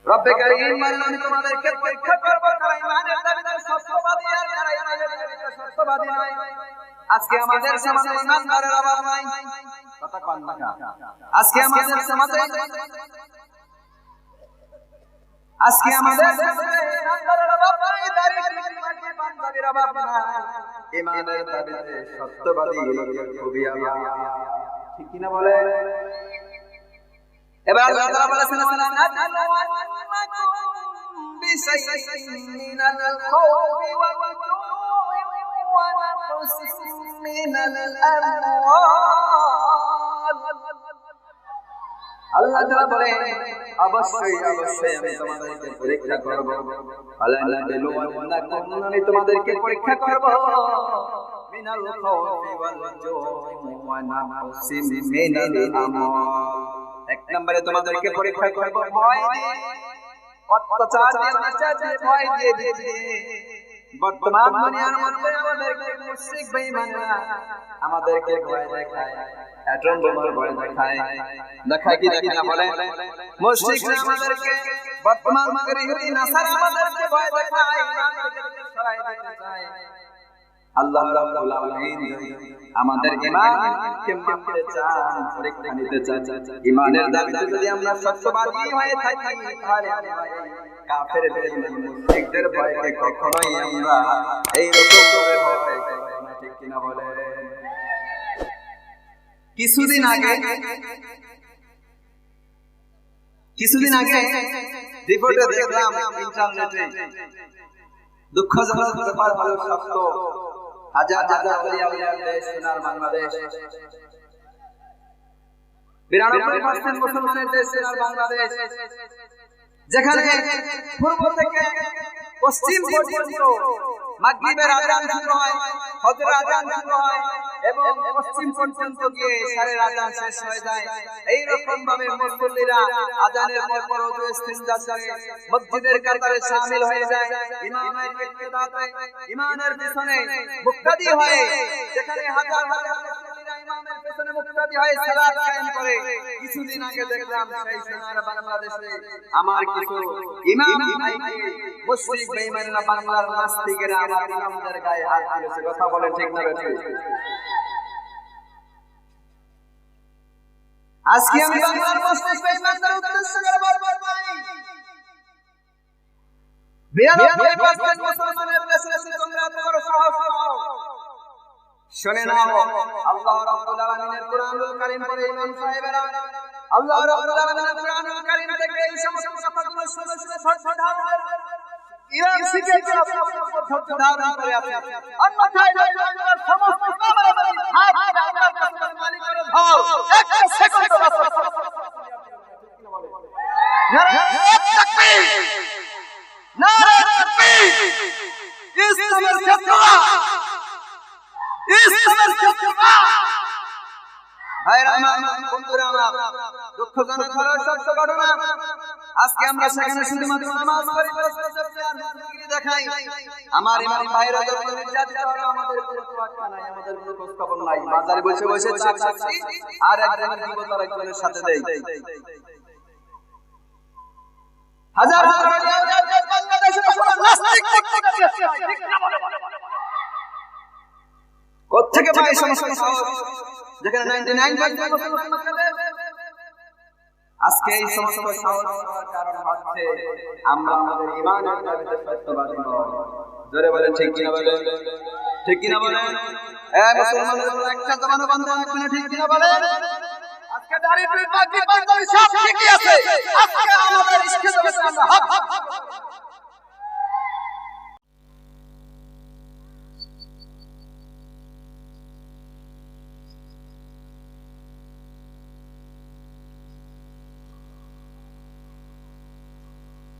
রব্বে কারীম বলেন আমি তোমাদেরকে পরীক্ষা করব কারা ঈমানের দাবিতে সত্যবাদী আর কারা ঈমানের দাবিতে সত্যবাদী নয়। আজকে আমাদের সমাজে ঈমানদারের অভাব নাই, কথা কন না। আজকে আমাদের সমাজে ঈমানদারের অভাব নাই, দাড়ি পাঞ্জাবির অভাব নাই। ঈমানের দাবিতে সত্যবাদী লোকের খুবই অভাব, ঠিক কি না বলে? এবার আল্লাহ তাআলা বলেছেন মিনাল খাউফি ওয়াল জু'i ওয়া নাকসিম মিনাল আমওয়াল। আল্লাহ তাআলা বলেন অবশ্যই অবশ্যই আমি তোমাদেরকে পরীক্ষা করব। আলা নাবলুওয়ান্নাকুম, আমি তোমাদেরকে পরীক্ষা করব মিনাল খাউফি ওয়াল জু'i ওয়া নাকসিম মিনাল আমওয়াল। এক নম্বরে তোমাদেরকে পরীক্ষা করব ভয় দিয়ে, অত্যাচার দিয়ে, অনাচার দিয়ে, ভয় দিয়ে দিতে। বর্তমান দুনিয়ার মধ্যে আমাদেরকে মুশরিক বেঈমানরা আমাদেরকে ভয় দেখায়, অ্যাটম বোমার ভয় দেখায়, দেখায় কি দেখি না বলেন? মুশরিকরা আমাদেরকে, বর্তমান ইহুদি নাসারা আমাদেরকে ভয় দেখায়, ইমান থেকে সরাই দিতে চায়। আল্লাহ রাব্বুল আলামিন আমাদের ঈমানকে মাপতে চান, পরীক্ষা নিতে চান। ঈমানের দাবিতে যদি আমরা সত্যবাদী হয়ে থাকি তাহলে কাফের বেঈমান মুশরিকদের ভয়কে কখনোই আমরা এই রকম করে ভয় করব না, ঠিক কি না বলে? কিছুদিন আগে রিপোর্টে দেখলাম ইন্টারনেটে, দুঃখজনক ব্যাপার হলো সত্য, হাজার হাজার আউলিয়ার দেশ সোনার বাংলাদেশ, 92% মুসলমানের দেশ সোনার বাংলাদেশ, যেখানে পূর্ব থেকে পশ্চিম পর্যন্ত মাগরিবের আযান শুরু হয়, ফজরের আযান শুরু হয় এবং পশ্চিম পর্যন্ত গিয়ে ইশারের আযান শেষ হয়ে যায়। এই রকম ভাবে মুসল্লিরা আযানের পর ওযু ইস্তিনজা করে মসজিদের কাতারে শামিল হয়ে যায়, ইমামের ইক্তেদাতে, ইমামের পিছনে মুক্তাদি হয়ে, যেখানে হাজার হাজার মুসল্লিরা ইমামের পিছনে মুক্তাদি হয়ে সালাত কায়েম করে। কিছুদিন আগে দেখলাম সেই সোনার বাংলাদেশে আমার কিছু ইমাম ভাইকে মুশরিক বেঈমানরা, বাংলার নাস্তিকেরা আমার ইমামদের গায়ে হাত তুলেছে। কথা বলেন ঠিক না বেঠিক? আজকে আমি বাংলার মুশরিক বেঈমানদের উদ্দেশ্য করে বলবো, 92% মুসলমানের দেশে তোমরা এত বড় সাহস পাও, শুনে নাও। আল্লাহ রাব্বুল আলামিনের কুরআনুল কারীম পড়ে ইমাম সাহেবেরা, আল্লাহ রাব্বুল আলামিনের কুরআনুল কারীম থেকে এই সমস্ত কথাগুলো শুনে শুনে ধৈর্য ধারণ ইমাম শিখেছে, ধৈর্য ধারণ করে আছে। অন্যথায় বাংলার সমস্ত ইমামরা বলেন হাত আল্লাহর কাছে মালিকের ধর, একটা সেকেন্ড বাঁচো। নারে তাকবীর, নারে তাকবীর, ইসলামের ছাত্ররা, ইসলামের ছাত্ররা, ভাইরা আমার, বন্ধুরা আমার, দুঃখজনক হলো সত্য ঘটনা। আজকে আমরা সেখানে শুধুমাত্র নামাজ পড়ি, জিকির দেখাই। আমার ইমাম ভাইরা যখন নির্যাতিত হয় আমাদের কোনো তোয়াক্কা নাই, আমাদের কোনো খোঁজ খবর নাই। বাজারে বসে বসে চা খাচ্ছি আর একজনের জীবন আর একজনের সাথে দেই। হাজার হাজার বাংলাদেশের নাস্তিক কোত্থেকে পায় সমস্যা সাহস, যেখানে 99% মুসলমান থাকে। আজকে এই সমস্ত সাহস হওয়ার কারণ হচ্ছে আমরা আমাদের ঈমানের দাবিতে সত্যবাদী নই। জোরে বলেন ঠিক কিনা বলেন? ঠিক কিনা বলেন? মুসলমানদের একটা জবান বন্ধ রাখবে না, ঠিক কিনা বলেন? আজকে দাড়ি টুপি পাগড়ি পাঞ্জাবি সব ঠিকই আছে, আজকে আমাদের ইশকে জগতে আমরা হক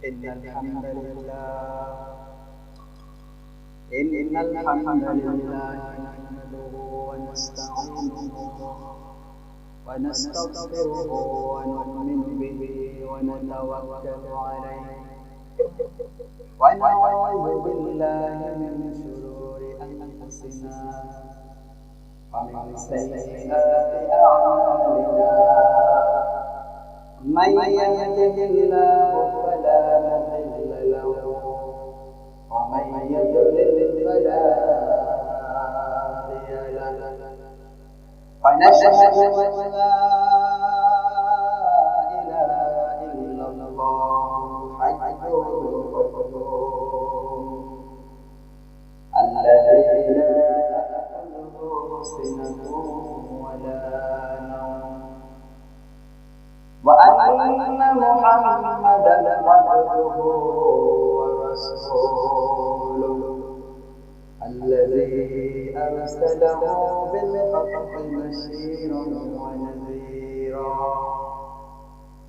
إن الحمد لله نحمده ونستعينه ونستغفره ونؤمن به ونتوكل عليه ونعوذ بالله من شرور أنفسنا ومن سيئات أعمالنا من يهده الله فلا ومن يضلل فلا هادي له ونشهد أن لا إله إلا الله الحي القيوم الذي لا تأخذه سنة ولا نوم وأن محمدا عبده ورسوله الذي أرسله بالحق بشيرا ونذيرا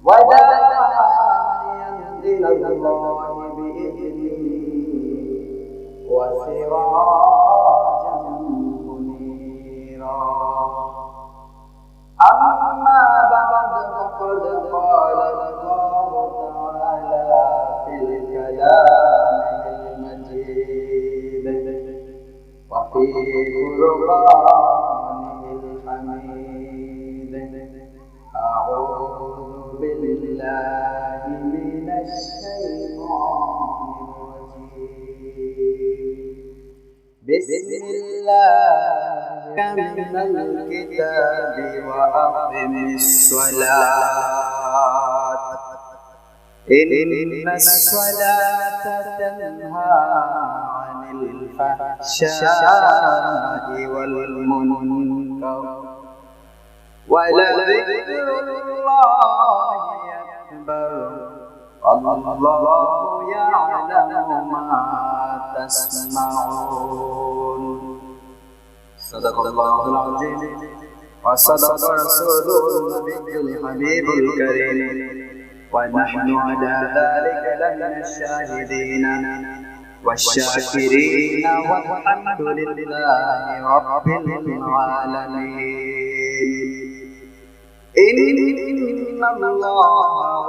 وداعيا إلى الله بإذنه وسراجا منيرا أما بعد فقد قال الله تعالى في الكلام المجيد وفي فرقانه الحميد أعوذ بالله من الشيطان الرجيم بسم الله من الكتاب وأقم الصلاة إن الصلاة تنهى عن الفحشاء والمنكر ولذكر الله أكبر الله يعلم ما تسمعون صدق الله العظيم وصدق رسوله النبي الحبيب الكريم ونحن على ذلك لمن الشاهدين والشاكرين والحمد لله رب العالمين إن الله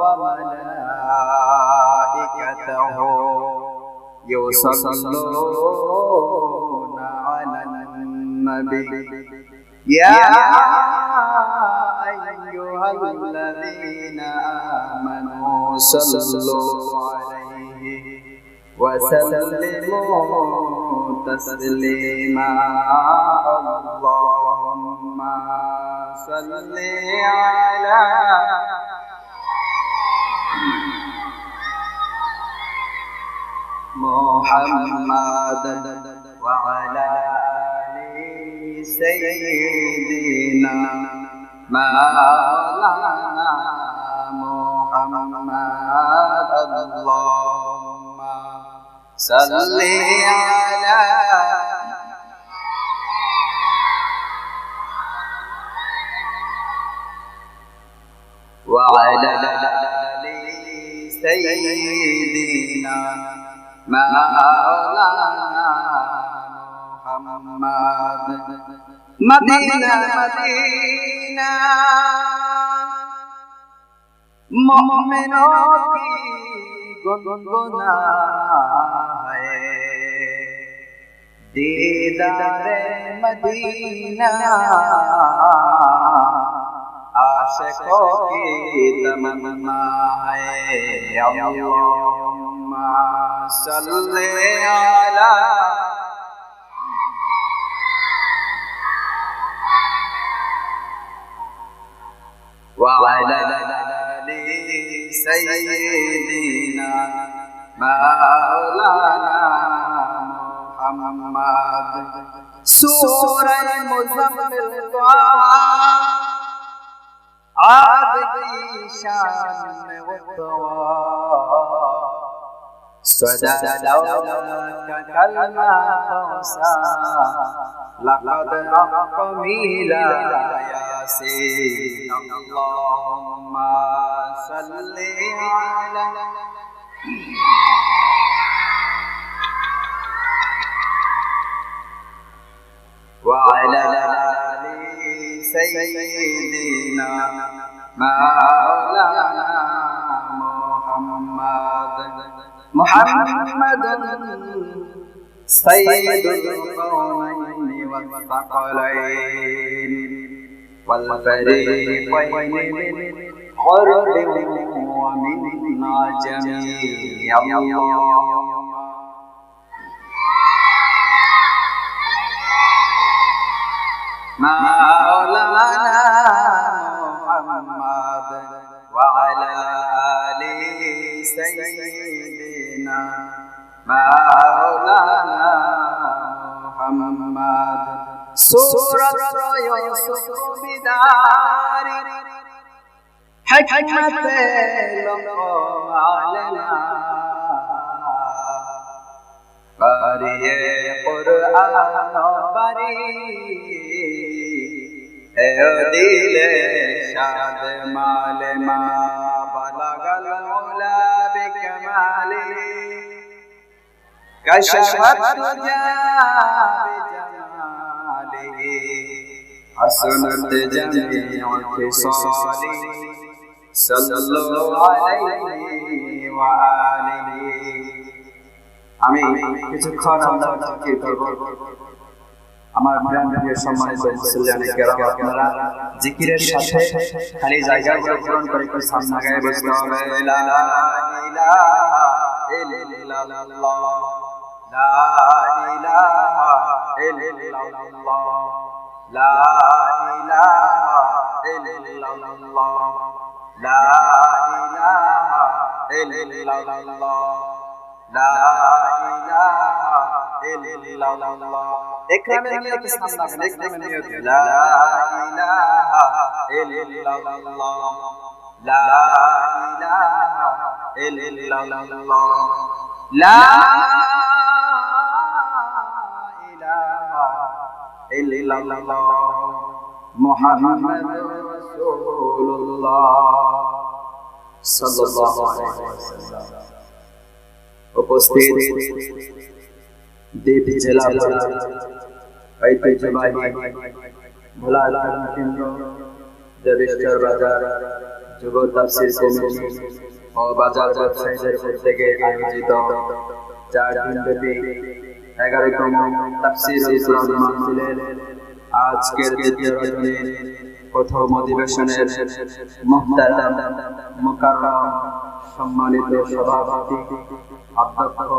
وملائكته يصلون على النبي يا أيها الذين آمنوا صلوا عليه وسلموا تسليما اللهم صل على محمد وعلى آل سيدنا مولانا محمد اللهم صل على وعلى آل سيدنا مولانا محمد مدينة مدينة मोमिनों की गुनगुना है दीदारे मदीना आशिकों की तमन्ना है अल्लाहुम्मा सल्ली अला وعلى آل سيدنا مولانا محمد سورة مزمل عاد کی شان میں صدا لولاك كلمة فوسا لقد أقميلا ياسين اللهم صل على وعلى آل سيدنا مولانا محمد سيد الكونين والثقلين والفريقين من غرب ومن عجم মাওলানা মুহাম্মদ ওয়া আলা আলি সাইয়্যিদিনা মাওলানা মুহাম্মদ সূরাত ইউসুফ বিদারি হিকমতে লুকমালনা বারিয়ে কুরআন বারি এ দিলে শাদ মালে মা বালাগাল উলা বিকমালি কশফত তুজা বিজামালি হাসনাত জামিউ খিসালি সাল্লাল্লাহু আলাইহি ওয়া আলিহি। আমি কিছুক্ষণ আল্লাহর জিকির করব। আমার প্রিয় সম্মানিত মুসল্লিয়ানে কেরাম, আপনারা জিকিরের সাথে খালি জায়গাগুলো পূরণ করে একটু সামনে গায়ে বসতে হবে। লা ইলাহা ইল্লাল্লাহ, লা ইলাহা ইল্লাল্লাহ, লা ইলাহা ইল্লাল্লাহ, লা ইলাহা ইল্লাল্লাহ, লা ইলাহা ইল্লাল্লাহ। একরামে নিয়ত সামনে আসেন, একরামে নিয়ত লা ইলাহা ইল্লাল্লাহ, লা ইলাহা ইল্লাল্লাহ, লা ইলাহা ইল্লাল্লাহ মুহাম্মাদুর রাসূলুল্লাহ সাল্লাল্লাহু আলাইহি ওয়াসাল্লাম। উপস্থিত দ্বীপ জেলা ঐতিহ্যবাহী ভোলা কেন্দ্র দেবেশ্বর বাজার যুব তাফসীর কমিটি ও বাজার ব্যবসায়ীদের উদ্যোগে আয়োজিত 4 দিনব্যাপী 11তম তাফসীরুল কুরআন মাহফিলের আজকের দ্বিতীয় দিনের প্রথম অধিবেশনের মুহতারাম মুকাররম সম্মানিত সভাপতি অধ্যক্ষ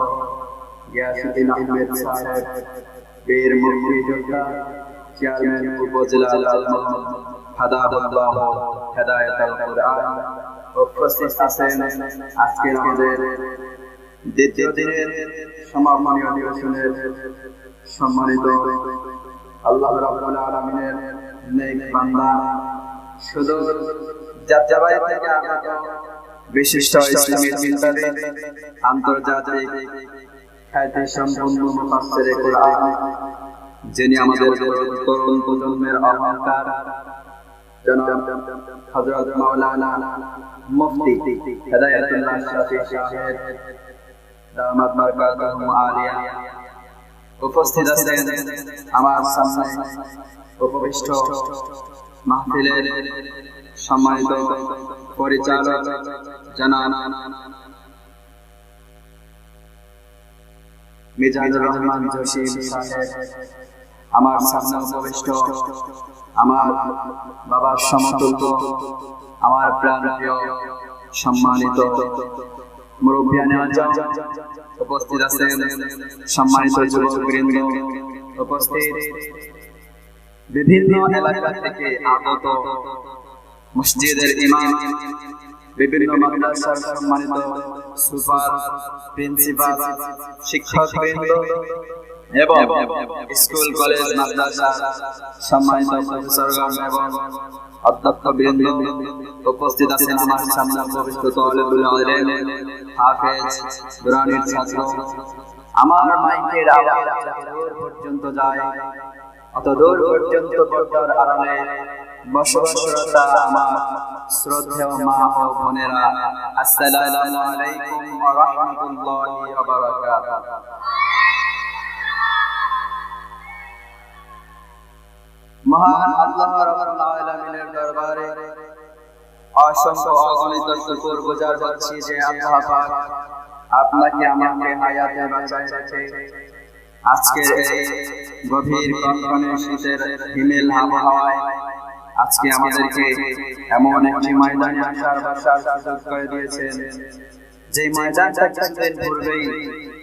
গিয়াসউদ্দিন আহমেদ সাহেব, বীর মুক্তিযোদ্ধা, চেয়ারম্যান উপজেলা আলম হাদায়াতুল্লাহ হেদায়েতুল কুরআন, উপস্থিত আছেন আজকের আমাদের দ্বিতীয় দিনের সমাপনী অধিবেশনের সম্মানিত আল্লাহ রাব্বুল আলামিনের নেক বান্দা, সুদূর যাত্রাবাড়ি থেকে আগত বিশিষ্ট ইসলামী চিন্তাবিদ, আন্তর্জাতিক খ্যাতিসম্পন্ন মুফাসসিরে কুরআন, যিনি আমাদের তরুণ প্রজন্মের অহংকার, জনাব হযরত মাওলানা মুফতি হেদায়েতুল্লাহ শাফি সাহেব দামাত বারকাতুহুম আলিয়া। উপস্থিত আছেন আমার সামনে উপবিষ্ট মাহফিলের সম্মানিত পরিচালক জনাব মিজানুর রহমান জসিম সাহেব, আমার সামনে উপবিষ্ট আমার বাবার সমতুল্য, আমার প্রাণপ্রিয় সম্মানিত মুরব্বিয়ানে আজম, উপস্থিত আছেন সম্মানিত যুবকবৃন্দ, উপস্থিত বিভিন্ন এলাকা থেকে আগত মসজিদের ইমাম, বিভিন্ন মাদ্রাসার সম্মানিত সুপার, প্রিন্সিপাল, শিক্ষকবৃন্দ এবং স্কুল কলেজ মাদ্রাসা সম্মানিত প্রফেসরগণ এবং অধ্যক্ষবৃন্দ, উপস্থিত আছেন আমার সামনে উপবিষ্ট তালিবুল ইলম, হাফেজ, কোরআনের ছাত্র। আমার মাইকের আওয়াজ যতদূর পর্যন্ত যায় অতদূর পর্যন্ত পর্দার আড়ালে বসবাসরত আমার শ্রদ্ধেয় মা ও বোনেরা, আসসালামু আলাইকুম ওয়া রাহমাতুল্লাহি ওয়া বারাকাতুহু। মহান আল্লাহ রাব্বুল আলামিনের দরবারে অসংখ্য অগণিত শুকর গুজার করছি যে আল্লাহ পাক আপনাকে আমাকে হায়াতে বাঁচায় রেখে আজকের এই গভীর কনকনে শীতের হিমেল আবহাওয়ায় আজকে আমাদেরকে এমন একটি ময়দানে আসার বসার সুযোগ করে দিয়েছেন, যে ময়দানটা কিছুদিন পূর্বেই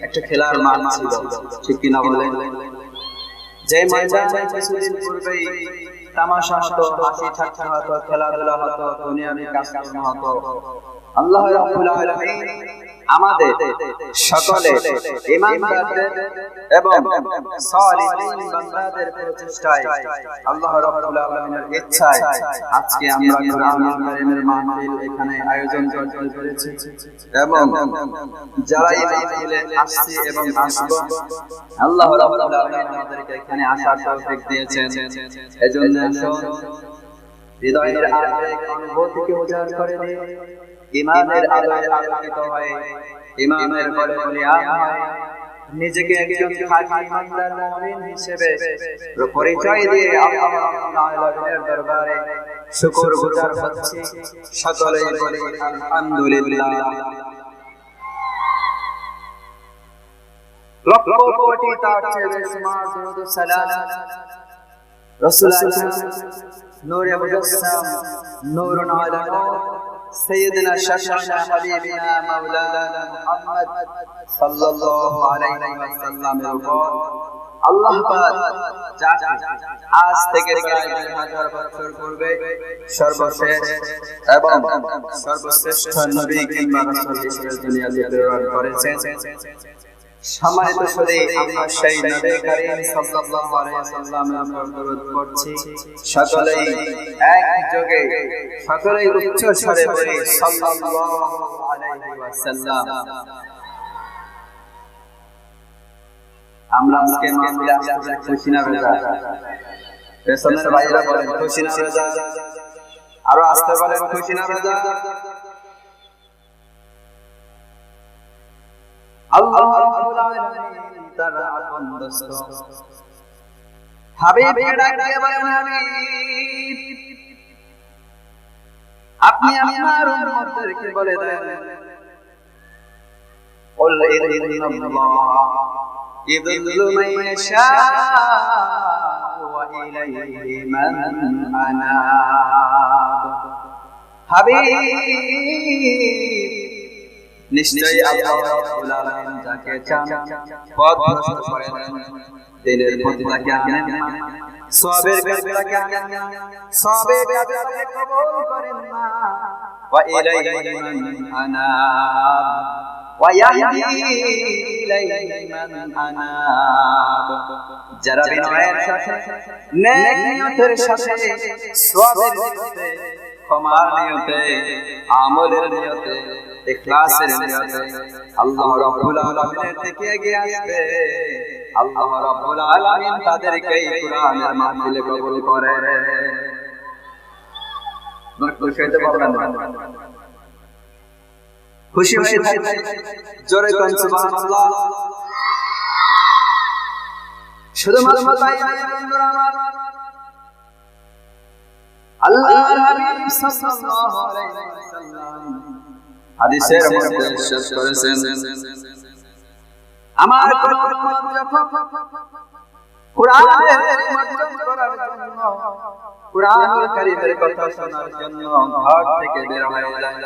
একটা খেলার মাঠ ছিল, ঠিক কিনা বলেন? যে ময়দানে কিছুদিন পূর্বেই তামাশা হতো, হাসি ঠাট্টা হতো, খেলাধুলা হতো, দুনিয়াবি কাজকর্ম হতো, আল্লাহ রাব্বুল আলামিন আমাদের সকলে ঈমানদারদের এবং সালিহিন বান্দাদের প্রচেষ্টায় আল্লাহ রাব্বুল আলামিনের ইচ্ছায় আজকে আমরা কোরআনুল কারীমের মাহফিল এখানে আয়োজন করতে পেরেছি এবং যারা এই মাহফিলে আসছে এবং আসবে আল্লাহ রাব্বুল আলামিন আমাদেরকে এখানে আসার তৌফিক দিয়েছেন। এজন্য হৃদয়ের আবেগ অনুভূতিকে উজাড় করে দিয়ে ঈমানের আলোয় আলোকিত হয়ে ঈমানের বলে বলিয়ান হয় নিজেকে একজন খাঁটি ঈমানদার মুমিন হিসেবে পরিচয় দিয়ে আল্লাহ রাব্বুল আলামিনের দরবারে শুকরগুজার হচ্ছি। সকলেই বলি আলহামদুলিল্লাহ। লক্ষ কোটি তার চেয়ে বেশিমার দরুদ ও সালাম রাসূল আকরাম নূরে মুজাসসাম নূরুন আলা নূর سيدنا شفيعنا حبيبنا مولانا محمد صلى الله عليه وسلم আল্লাহ পাক আজ থেকে 4000 বছর পূর্বে সর্বশেষ এবং সর্বশ্রেষ্ঠ নবী কিংবা রাসূল হিসেবে দুনিয়াতে প্রেরণ করেছেন। সম্মানিত শুধু আমরা সেই নবী করিম সাল্লাল্লাহু আলাইহি ওয়াসাল্লামের উপর দরুদ পড়ছি। সকলেই একযোগে সকলেই উচ্চ স্বরে বলি সাল্লাল্লাহু আলাইহি ওয়াসাল্লাম। আমরা আজকে মাহফিলে আসলে খুশি না বেজা? পেছনের ভাইরা বলেন খুশি না বেজা? আরো আসতে বলেন খুশি না বেজা? আল্লাহ রাব্বুল আলামিন তার আপন দোস্ত হাবিবকে ডাকে বলেন হাবিব আপনি আমার উম্মতদেরকে বলে দেন কুল ইন্নাল্লাহ ইযিল্লু মান ইয়াশা ওয়া ইলাইহি মান আনাব। হাবিব নিশ্চয়ই আল্লাহ রাব্বুল আলামিন যাকে চান পথ ভ্রষ্ট করে দেন, দিনের প্রতি তাকে আনেন না, সওয়াবের কাজে তাকে আনেন না, সওয়াবের কাজে কবুল করেন না। ওয়া ইলাইহি মান আনাব ওয়া ইয়াহদি ইলাইহি মান আনাব। যারা বিনয়ের সাথে নেক নিয়তের সাথে সওয়াবের নিয়তে ক্ষমার নিয়তে আমলের নিয়তে ইখলাসের নিয়তে আল্লাহ রাব্বুল আলামিনের দিকে এগিয়ে আসবে, আল্লাহ রাব্বুল আলামিন তাদেরকে কোরআনের মাহফিলে কবুল করে। খুশি হতে পারবেন না? খুশি হয়ে থাকবেন জোরে কোন সুবহানাল্লাহ। শুধুমাত্র তাই নয় বন্ধুরা আমার, আল্লাহর হাবিব সাল্লাল্লাহু আলাইহি ওয়াসাল্লাম হাদিসের মধ্যে শেষ করেছেন আমার কোন উম্মত যখন কোরআনের মাধ্যম করার জন্য কোরআনুল কারীমের কথা শোনার জন্য ঘর থেকে বের হয়ে যায়,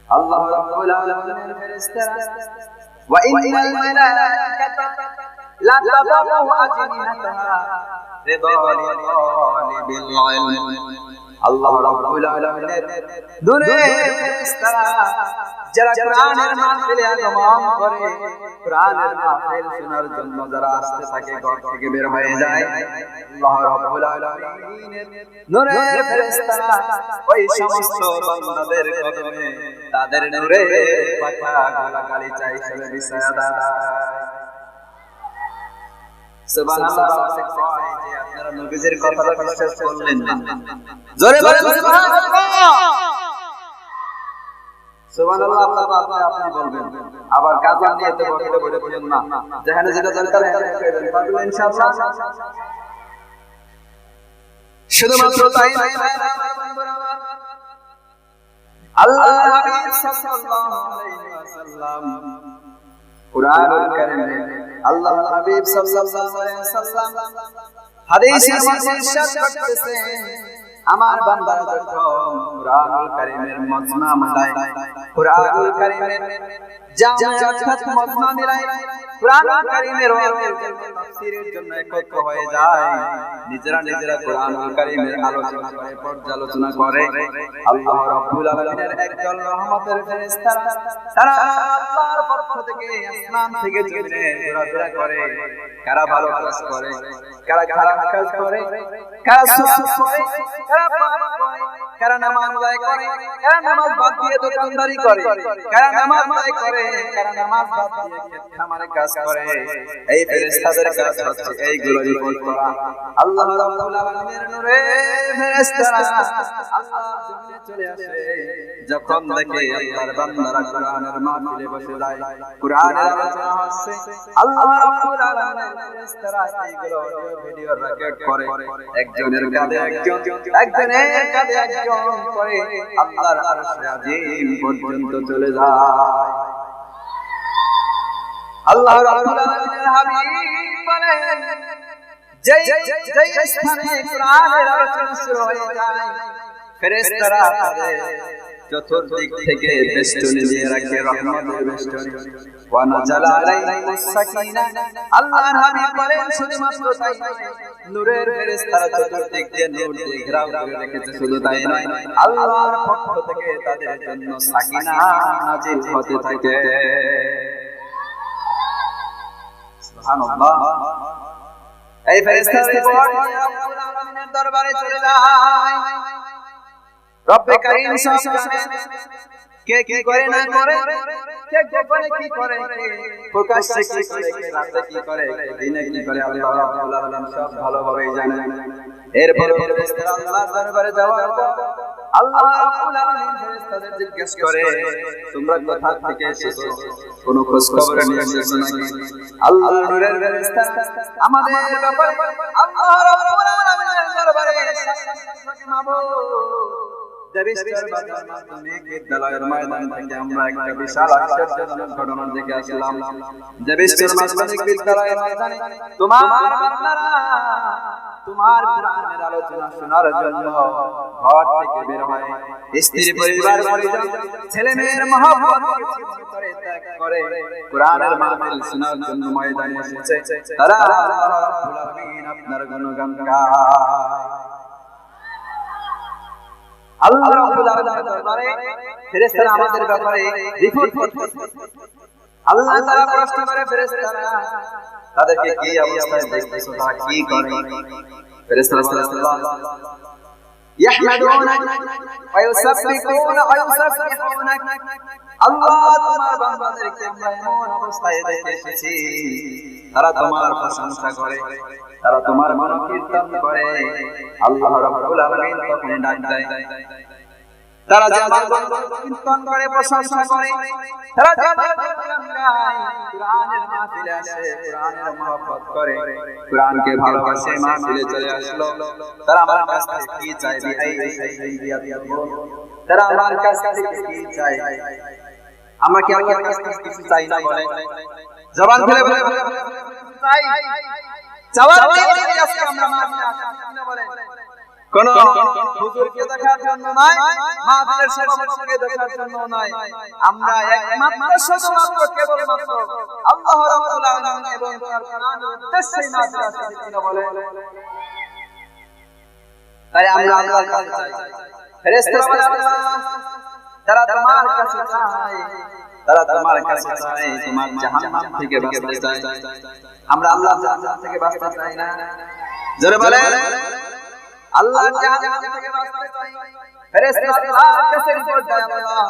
আল্লাহ রাব্বুল আলামিনের ফেরেশতারা ওয়া ইন্নাল মালাইকাতা লা তাদাউ আজনিহাতাহা রিদালিল ইলম। আল্লাহ রাব্বুল আলামিনের দূরের ফেরেশতারা যারা কোরআনের মাহফিলে আগমন করে, কোরআনের মাহফিল শোনার জন্য যারা আসতে থাকে ঘর থেকে বের হয়ে যায়, আল্লাহ রাব্বুল আলামিনের নূরের ফেরেশতারা ওই সমস্ত বান্দাদের কদমে তাদের নূরের পাখাগুলো গালিচা হিসেবে বিছায়া দেয়। সুবহানাল্লাহ। যে আপনারা নবীজির কথাটা বিশ্বাস করলেন না, জোরে বলেন সুবহানাল্লাহ। সুবহানাল্লাহ আপনারা আপনি বলবেন, আবার কাজা নিয়ে তো বলে বলে বলেন না, যেখানে যেটা দরকার সেটা কইবেন, পারবেন ইনশাআল্লাহ। শুধুমাত্র তাই নয় আল্লাহর হাবিব সাল্লাল্লাহু আলাইহি ওয়াসাল্লাম কুরআনুল কারীমে আল্লাহর হাবিব সাল্লাল্লাহু আলাইহি ওয়াসাল্লাম হাদিসের মধ্যে ইরশাদ করতেছেন আমার বান্দারা যখন কুরআনুল কারীমের মজমা মিলায়, কুরআনুল কারীমের জামাত মজমা মিলায়, কুরআনুল কারীমের তাফসীরের জন্য একত্র হয়ে যায়, নিজেরা নিজেরা কুরআনুল কারীমের আলোচনা করে, পর্যালোচনা করে, আল্লাহ রাব্বুল আলামিনের একদল রহমতের ফেরেশতারা তারা আল্লাহর পক্ষ থেকে আসমান থেকে জমিনে ঘোরাফেরা করে, কারা ভালো কাজ করে, কারা খারাপ কাজ করে, কারা সুন্নাত করে, কারা পাপ করে, কারা নামাজ আদায় করে, কারা নামাজ বাদ দিয়ে দোকানদারি করে, কারা নামাজ আদায় করে, কারা নামাজ বাদ দিয়ে ক্ষেত খামারে কাজ করে। এই ফেরেশতাদের কাজ হচ্ছে এইগুলো রিপোর্ট করা। আল্লাহ রাব্বুল আলামিনের নূরে ফেরেশতারা আল্লাহর জমিনে চলে আসে, যখন দেখে আল্লাহর বান্দারা কুরআনের মাহফিলে বসে যায়, কুরআনের আলোচনা হচ্ছে, আল্লাহ রাব্বুল আলামিনের ফেরেশতারা এইগুলো ভিডিও রেকর্ড করে, একজনের কাঁধে একজন, একজনের কাঁধে একজন করে আল্লাহর আরশে আজিম পর্যন্ত চলে যায়। আল্লাহ রাব্বুল আলামিনের হাবিব বলেন, যেই স্থানে কুরআনের আলোচনা শুরু হয়ে যায়, ফেরেশতারা তাদের চতুর্দিক থেকে বেষ্টনী দিয়ে রাখে, রহমতের বেষ্টনী। ওয়া নাযালা আলাইহিস সাকিনা, আল্লাহর হাবিব বলেন শুধুমাত্র তাই নয়, নূরের ফেরেশতারা চতুর্দিক দিয়ে নূর দিয়ে ঘেরাও করে রেখেছে। শুধু তাই নয়, আল্লাহর পক্ষ থেকে তাদের জন্য সাকিনা নাজিল হতে থাকে। সুবহানাল্লাহ। এই ফেরেশতারা রব্বুল আলামিনের দরবারে চলে যায়। রব্বে কারীম সব জানেন, কে কি করে না করে, কে গোপনে কি করে, প্রকাশ্যে কি করে, কে রাতে কি করে, দিনে কি করে, আল্লাহ রাব্বুল আলামিন সব ভালোভাবেই জানেন। এরপর ফেরেশতারা আল্লাহর দরবারে যাওয়ার পর আল্লাহ রাব্বুল আলামিন ফেরেশতাদের জিজ্ঞেস করে, তোমরা কোথা থেকে এসেছো, কোনো খোঁজ খবর নিয়ে এসেছো নাকি? আল্লাহর নূরের ফেরেশতারা আমাদের ব্যাপারে আল্লাহ রাব্বুল আলামিনের দরবারে বিদ্যালয়ের ময়দান থেকে আমরা একটা বিশাল আশ্চর্যজনক ঘটনা দেখে আসলাম। বিদ্যালয়ের ময়দানে তোমার বান্দারা তোমার কুরআনের আলোচনা শোনার জন্য ঘর থেকে বের হয়, স্ত্রী পরিবার পরিজন ছেলে মেয়ের মহব্বত করে ত্যাগ করে কুরআনের মাহফিল শোনার জন্য ময়দানে এসেছে। তারা আল্লাহ রাব্বুল আলামিন আপনার গুণগান গায়। আল্লাহ রাব্বুল আলামিনের দরবারে ফেরেশতারা আমাদের ব্যাপারে রিপোর্ট করতেছে। আল্লাহ তাআলা প্রশ্ন করে ফেরেশতারা তাদেরকে কি অবস্থায় দেখতেছো, তারা কি করে? ফেরেশতারা ইয়াহমাদুনাক ওয়া ইউসাব্বিহুনা ওয়া ইউসাব্বিহুনাক, আল্লাহ তোমার বান্দাদেরকে আমরা এমন অবস্থায় দেখে এসেছি, তারা তোমার প্রশংসা করে, তারা তোমার মনোকীর্তন করে। আল্লাহ রাব্বুল আলামিন তখন ডাক দেয়, তারা যাদের কীর্তন করে, প্রশংসা করে, তারা যাদের গান গায়, কুরআনের মাহফিলে আসে, কুরআনের মহব্বত করে, কুরআনকে ভালোবাসে, মাহফিলে চলে আসলো, তারা আমার কাছ থেকে কি চায়? তারা আমার কাছ থেকে কি চায়? আমরা কি আল্লাহর কাছ থেকে কিছু চাই না? বলে জবান খুলে বলে চাই। চাওয়ার জন্য আজকে আমরা মাহফিলে আসি না? বলে কোন হুজুরকে দেখার জন্য নয়, মাহফিলের সভাপতিকে দেখার জন্য নয়, আমরা একমাত্র শুধুমাত্র কেবলমাত্র আল্লাহ রাব্বুল আলামিন এবং তার কোরআনের উদ্দেশ্যেই মাহফিলে আসি কিনা? বলে তাই আমরা আল্লাহর কাছে চাই। ফেরেশতারা বলে তারা তোমার কাছে চায়, তারা তোমার কাছে চায়, তোমার জাহান্নাম থেকে বাঁচতে চায়। আমরা আল্লাহর জাহান্নাম থেকে বাঁচতে চাই না? জোরে বলে আল্লাহর জাহান্নাম থেকে বাঁচতে চাই। ফেরেশতারা আল্লাহর কাছে রিপোর্ট দেয়, আল্লাহ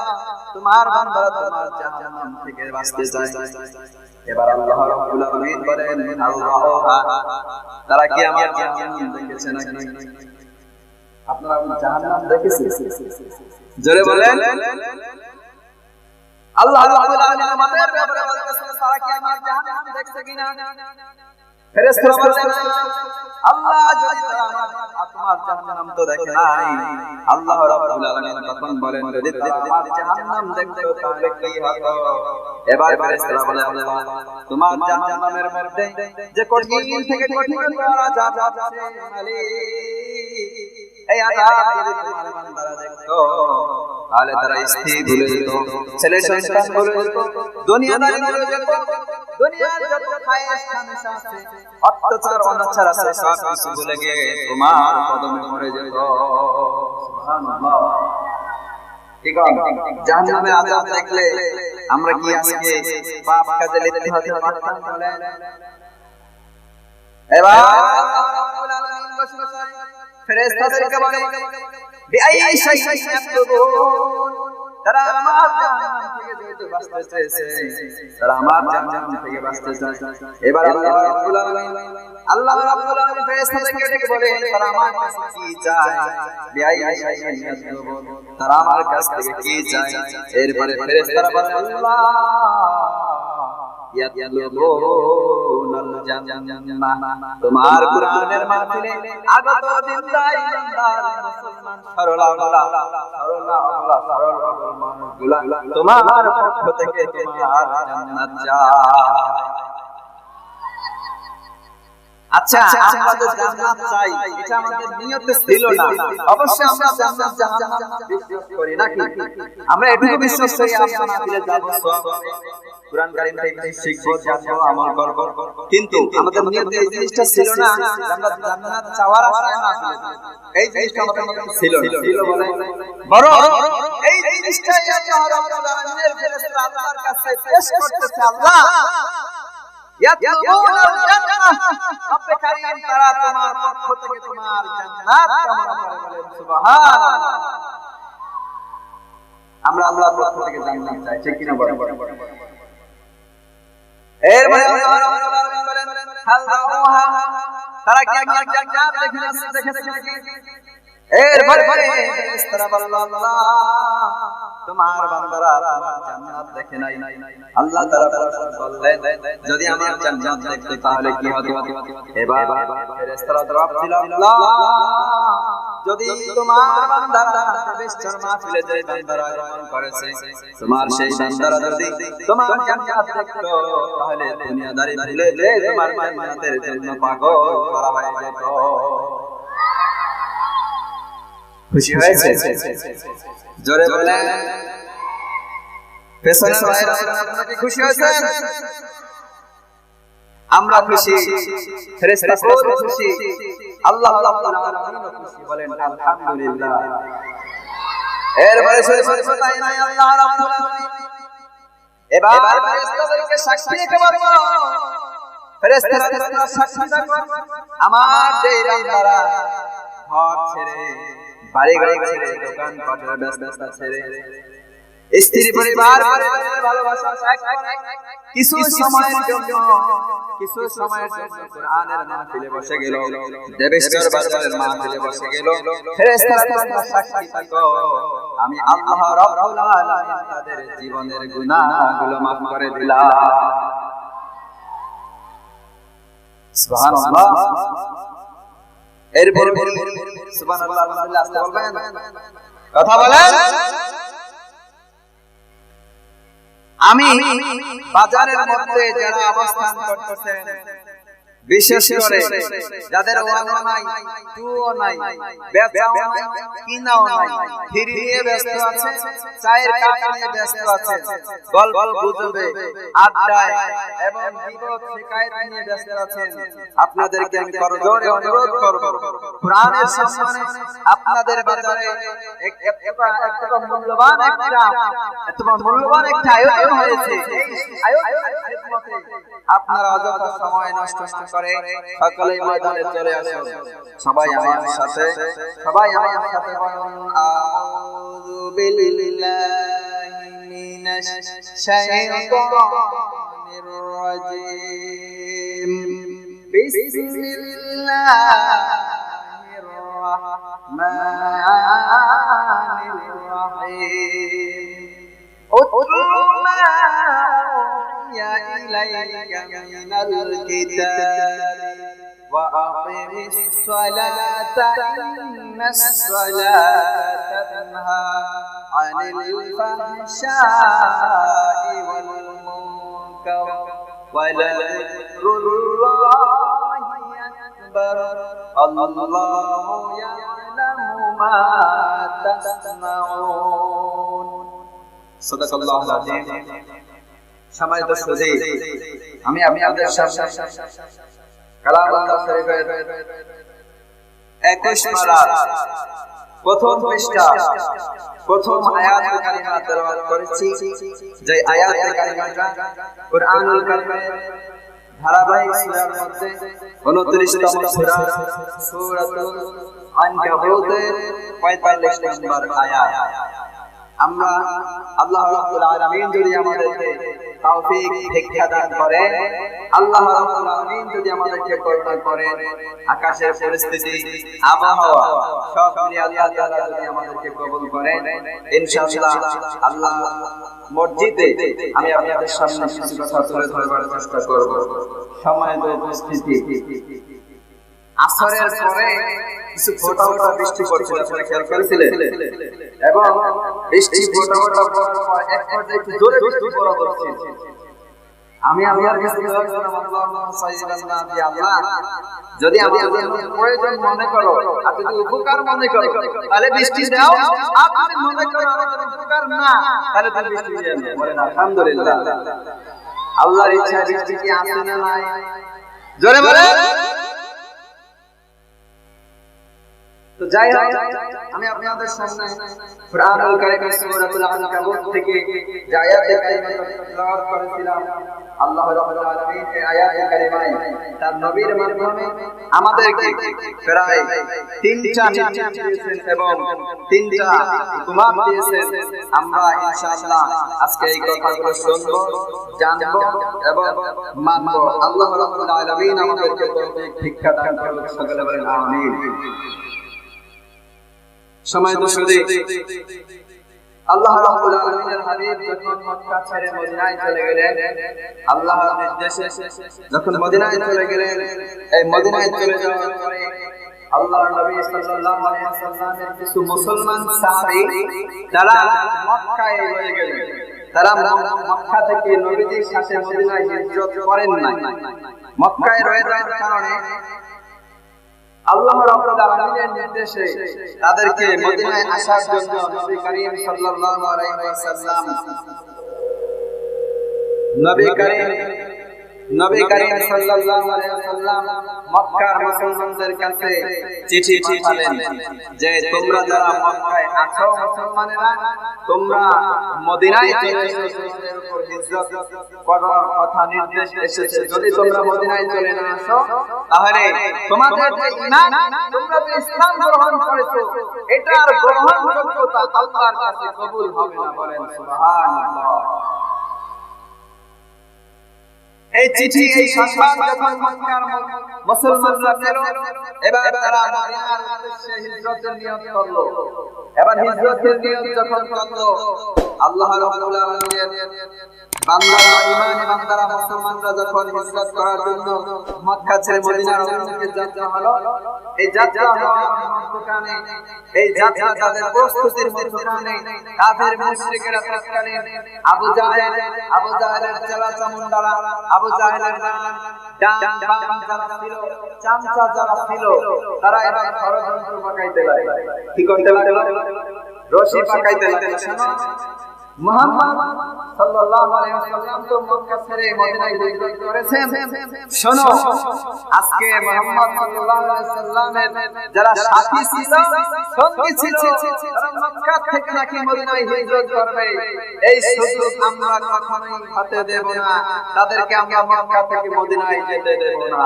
তোমার বান্দারা তোমার জাহান্নাম থেকে বাঁচতে চায়। এবার আল্লাহ রাব্বুল আলামিন বলেন, আল্লাহ তারা কি আমার জাহান্নাম দেখেছে নাকি? আপনারা জাহান্নাম দেখেছেন? জোরে বলেন আল্লাহ রাব্বুল আলামিন আমাদের ব্যাপারে বলতেছেন, তারা কি আমার জাহান্নাম দেখছে কিনা? ফেরেশতারা বলেন, আল্লাহ যদি তারা তোমার জাহান্নাম তো দেখে নাই। আল্লাহ রাব্বুল আলামিন তখন বলেন, যদি তারা আমার জাহান্নাম দেখতো তাহলে কি হতো? এবার ফেরেশতারা বলে, আল্লাহ তোমার জাহান্নামের মধ্যে যে কঠিন থেকে কঠিনতর আযাব আছে মালিক, এই আযাব যদি তোমার বান্দারা দেখতো তাহলে তারা স্ত্রী ভুলে যেত, ছেলে সন্তান ভুলে যেত, দুনিয়াদারি ভুলে যেত, দুনিয়ার যত খায়েশ খামেশা আছে, অত্যাচার অনাচার আছে, সব কিছু ভুলে গিয়ে তোমার কদমে পড়ে যেত। সুবহানাল্লাহ। ঠিক আছে, জাহান্নামের আযাব দেখলে আমরা কি আজকে পাপ কাজে লিপ্ত হতে পারতাম? বলে এবার রব্বুল আলামিন ফেরেশতাদেরকে বলে বিআই শাইইন ইয়াকতুবুন, তারা আমার জাহান্নাম থেকে যেতে বাঁচতে চেয়েছে, তারা আমার জাহান্নাম থেকে বাঁচতে চায়। এবার আল্লাহ রাব্বুল আলামিন ফেরেশতাদেরকে ডেকে বলে তারা আমার কাছে কি চায়? বিআই শাইইন ইয়াকতুবুন, তারা আমার কাছ থেকে কি চায়? এরপরে ফেরেশতারা বলে আল্লাহ ইয়াতলুবুনাল জান্নাহ, তোমার কুরআনের মাহফিলে আগত দিনদার ইমানদার মুসলমান সরলা মানুষগুলা তোমার পক্ষ থেকে তোমার জান্নাত চায়। আচ্ছা, আমরা তো জান্নাত চাই, এটা আমাদের নিয়তে ছিল না। অবশ্যই আমরা জান্নাত জাহান্নাম বিশ্বাস করি নাকি? আমরা এটুকু বিশ্বাস করি আমরা মাহফিলে যাব, কুরআন কারীম থেকে শিখবো, জানবো, আমল করব, কিন্তু আমাদের নিয়তে এই জিনিসটা ছিল না আমরা জান্নাত চাওয়ার আশায় মাহফিলে যাব। এই জিনিসটা আমাদের মধ্যে ছিল বলে বড় এই জিনিসটাই আল্লাহ রাব্বুল আলামিনের ফেরেশতা আল্লাহর কাছে পেশ করতেছে। আল্লাহ ইয়াতলুবুনাল জান্নাহ, রব্বে কারীম তারা তোমার পক্ষ থেকে তোমার জান্নাত কামনা করে, বলেন সুবহানাল্লাহ। আমরা আল্লাহর পক্ষ থেকে জান্নাত চাই, ঠিক কিনা বলেন? এর মানে আল্লাহ রাব্বুল আলামিন বলেন হাল রাউহা, তারা কি একবার জান্নাত দেখেছে নাকি? এরপরে ফেরেশতারা বলল আল্লাহ তোমার বান্দারা তোমার জান্নাত দেখে নাই। আল্লাহ তাআলা বললেন যদি আমার জান্নাত দেখতে তাহলে কি হতো? এবার ফেরেশতারা জবাব দিল আল্লাহ যদি তোমার বান্দারা বেশর মাহফিলে যে বান্দারা আগমন করেছে তোমার সেই বান্দারা যদি তোমার জান্নাত দেখতো তাহলে দুনিয়াদারি ভুলে যে তোমার জান্নাতের জন্য পাগল করা হয়ে যেত। খুশি হয়েছে? জোরে বলেন। পেছনের ভাইরা আপনারা কি খুশি হয়েছেন? আমরা খুশি, ফেরেশতারা খুশি, আল্লাহ রাব্বুল আলামিনও খুশি, বলেন আলহামদুলিল্লাহ। এরপরে শুধু তাই নয়, আল্লাহ রাব্বুল আলামিন এবার ফেরেশতাদেরকে সাক্ষী রেখে বলবো, ফেরেশতারা সাক্ষী থাকো আমার যে বান্দারা ঘর ছেড়ে বাড়ি গাড়ি ছেড়ে দোকান পাটের ব্যস্ততা ছেড়ে স্ত্রী পরিবার ভালোবাসা কিছু সময়ের জন্য কুরআনের মাহফিলে বসে গেল, দেবেশ্বর বাজারের মাহফিলে বসে গেল, ফেরেশতারা সাক্ষী থাকো আমি আল্লাহ রাব্বুল আলামিন তাদের জীবনের গুনাহগুলো maaf করে দিলাম। সুবহানাল্লাহ। এরপর সুবহানাল্লাহ আলহামদুলিল্লাহ আস্তে বলবেন, কথা বলেন। আমি বাজারের মধ্যে যারা অবস্থান করতেছেন, বিশেষ করে যাদের ওয়ানো নাই, টুও নাই, বেচাও নাই, কিনাও নাই, ফিরি নিয়ে ব্যস্ত আছে, চায়ের কাপ নিয়ে ব্যস্ত আছে, গল্প গুজবে, আড্ডায় এবং বিপদ শিকায়েত নিয়ে ব্যস্ত আছেন, আপনাদেরকে আমি করজোড়ে অনুরোধ করব কুরআনের সম্মানে আপনাদের বাজারে এত মূল্যবান একটা আয়োজন হয়েছে, আয়োজনের খিদমতে আপনারা অযথা সময় নষ্ট করে সকলেই ময়দানে চলে আসুন। সবাই আমার সাথে বলুন আউযু বিল্লাহি মিনাশ শাইতানির রাজীম বিসমিল্লাহির রাহমানির রাহিম উতলু মা উহিয়া ইলাইকা মিনাল কিতাব ওয়া আকিমিস সালাতা ইন্নাস সালাতা তানহা আনিল ফাহশাই ওয়াল মুনকার ওয়া লাযিকরুল্লাহি আকবার আল্লাহু ইয়ালামু মা তাসমাউন। সাদাকাল্লাহুল আযীম। সম্মানিত সুধী, আমি আপনাদের সামনে কালামুল্লাহ শরীফের 21 পারা প্রথম পৃষ্ঠা প্রথম আয়াতে কারিমা তেলাওয়াত করেছি। যে আয়াতে কারিমাটা কুরআনুল কারীমের ধারাবাহিক সূরার মধ্যে 29তম সূরা সূরাতুল আনকাবুতের 45 নম্বর আয়াত। আমরা আল্লাহ রাব্বুল আলামিন যদি আমাদেরকে তৌফিক শিক্ষা দান করেন, আল্লাহ রাব্বুল আলামিন যদি আমাদেরকে করুণা করেন, আকাশের পরিস্থিতি আবহাওয়া সব মিলিয়ে আল্লাহ তাআলা যদি আমাদেরকে কবুল করেন, ইনশাআল্লাহ আল্লাহ মসজিদে আমি আপনাদের সামনে কিছু কথা তুলে ধরবার চেষ্টা করব। সম্মানিত উপস্থিতি, আসরের পরে কিছু ফোঁটা ফোঁটা বৃষ্টি পড়ছিল, আপনারা খেয়াল করেছিলেন? এবং বৃষ্টি ফোঁটা ফোঁটা পড়ার পর এক পর্যায়ে একটু জোরে বৃষ্টি পড়া ধরছিল। আমি আল্লাহর কাছে দোয়া করলাম, আল্লাহুম্মা সাইয়্যিবাল্লাহ বি আল্লাহ, যদি আমাদের প্রয়োজন মনে করো আর যদি উপকার মনে করো তাহলে বৃষ্টি দাও, আর যদি মনে করো আমাদের উপকার না তাহলে তুমি বৃষ্টি দিও না। বলেন আলহামদুলিল্লাহ। আল্লাহর ইচ্ছা বৃষ্টি কি আছে না নাই? জোরে বলেন। তো যাই হোক, আমি আপনাদের সামনে কুরআনুল কারীমের সূরাতুল আনকাবুত থেকে যে আয়াতে কারিমা তেলাওয়াত করেছিলাম, আল্লাহ রাব্বুল আলামিন এই আয়াতে কারিমায় তার নবীর মাধ্যমে আমাদেরকে প্রায় 3টা নির্দেশ দিয়েছেন এবং 3টা হুকুমাত দিয়েছেন। আমরা ইনশাআল্লাহ আজকে এই কথাগুলো শুনব, জানব এবং মানব। আল্লাহ রাব্বুল আলামিন আমাদেরকে তৌফিক শিক্ষা দান করুন। সকলে বলেন আমিন। সম্মানিত সুধী, আল্লাহ রাব্বুল আলামিনের হাবিব যখন মক্কা ছেড়ে মদিনায় চলে গেলেন, আল্লাহর নির্দেশে যখন মদিনায় চলে গেলেন, এই মদিনায় চলে যাওয়ার পরে আল্লাহর নবী সাল্লাল্লাহু আলাইহি ওয়াসাল্লামের কিছু মুসলমান সাহাবী যারা মক্কায় রয়ে গেলেন, তারা মক্কা থেকে নবীজির সাথে মদিনায় হিজরত করেন নাই। মক্কায় রয়ে যাওয়ার কারণে আল্লাহ রাব্বুল আলামিনের নির্দেশে তাদেরকে মদিনায় আসার জন্য নবী করিম সাল্লাল্লাহু আলাইহি ওয়াসাল্লাম নবী করিম সাল্লাল্লাহু আলাইহি ওয়াসাল্লাম মক্কার মুসলমানদের কাছে চিঠি পাঠালেন যে তোমরা যারা মক্কায় আছো মুসলমানেরা, তোমরা মদিনায় চলে এসো, তোমাদের উপর হিজরত করার কথা নির্দেশ এসেছে। যদি তোমরা মদিনায় চলে না আসো তাহলে তোমাদের যে ঈমান, তোমরা যে ইসলাম গ্রহণ করেছো, এটার গ্রহণযোগ্যতা আল্লাহর কাছে কবুল হবে না। বলেন সুবহানাল্লাহ। এই চিঠি, এই সংবাদ যখন মক্কার মুসলমানরা পেল, এবার তারা মদিনার উদ্দেশ্যে হিজরতের নিয়ত করলো। এবার হিজরতের নিয়ত যখন করলো, আল্লাহ রাব্বুল আলামিনের বান্দারা, ঈমানি বান্দারা, মুসলমানরা যখন হিজরত করার জন্য মক্কা ছেড়ে মদিনার অভিমুখে যাত্রা হলো, এই যাত্রা হওয়ার মধ্যখানে, এই যাত্রা তাদের প্রস্তুতির মধ্যখানে কাফের মুশরিকেরা তৎকালীন আবু জাহেলের চেলা চামুন্ডারা, আবু জাহেলের ডান বাম যারা ছিল, চামচা যারা ছিল, তারা এবার ষড়যন্ত্র পাকাইতে লাগলো। কি করতে লাগলো? রশি পাকাইতে লাগলো। মুহাম্মদ সাল্লাল্লাহু আলাইহি ওয়াসাল্লাম তো মক্কা ছেড়ে মদিনায় হিজরত করেছেন। শোনো, আজকে মুহাম্মদ সাল্লাল্লাহু আলাইহি ওয়াসাল্লামের যারা সাথী ছিল, সঙ্গী ছিল, তারা মক্কা থেকে নাকি মদিনায় হিজরত করবে, এই সুযোগ আমরা কখনোই হতে দেব না। তাদেরকে আমরা মক্কা থেকে মদিনায় যেতে দেব না।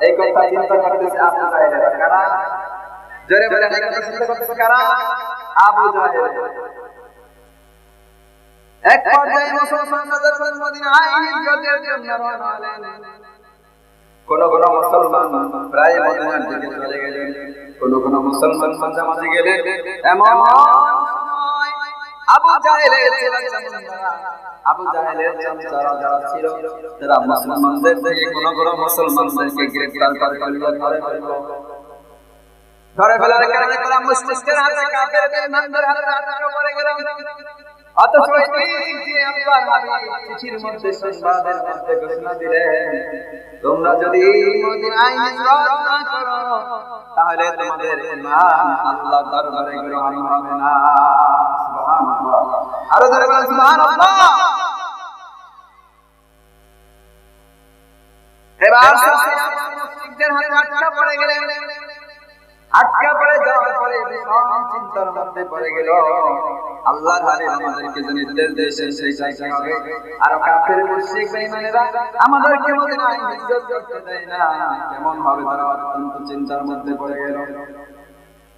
এই কথা চিন্তা করতেছে আবু জাহেল। কারা? জোরে বলেন, এই কথা চিন্তা করতেছে কারা? আবু জাহেল। এক পর্যায়ে মুসলমানরা যখন মদিনায় হিজরতের জন্য রওনা হলেন, কোন কোন মুসলমান প্রায় মদিনার দিকে চলে গেলেন, কোন কোন মুসলমান মাঝামাঝি গেলেন। এমন সময় আবু জাহেলের চামচারা যারা ছিল, তারা মুসলমানদের থেকে কোন কোন মুসলমানদেরকে গ্রেফতার করে ধরে ফেলার কারণে তারা মুশরিকদের হাতে, কাফের বেঈমানদের হাতে আটকা পড়ে গেল। অথচ আল্লাহর হাবিব চিঠির মধ্যে সংবাদের মধ্যে ঘোষণা দিলেন, তোমরা যদি মদিনায় হিজরত না করো তাহলে তোমাদের ঈমান আল্লাহর দরবারে গ্রহণ হবে না। সুবহানাল্লাহ, আরো জোরে বলেন সুবহানাল্লাহ। এবার মুশরিকদের হাতে আটকা পড়ে গেলেন। আটকা পড়ে যাওয়ার পরে ভীষণ চিন্তার মধ্যে পড়ে গেল। আল্লাহর হাবিব আমাদেরকে যে নির্দেশ দিয়েছেন সেইটাই হবে। আর কাফের মুশরিক বেঈমানেরা আমাদেরকে মদিনায় হিজরত করতে দেয় না, কেমন হবে? তারা অত্যন্ত চিন্তার মধ্যে পড়ে গেল।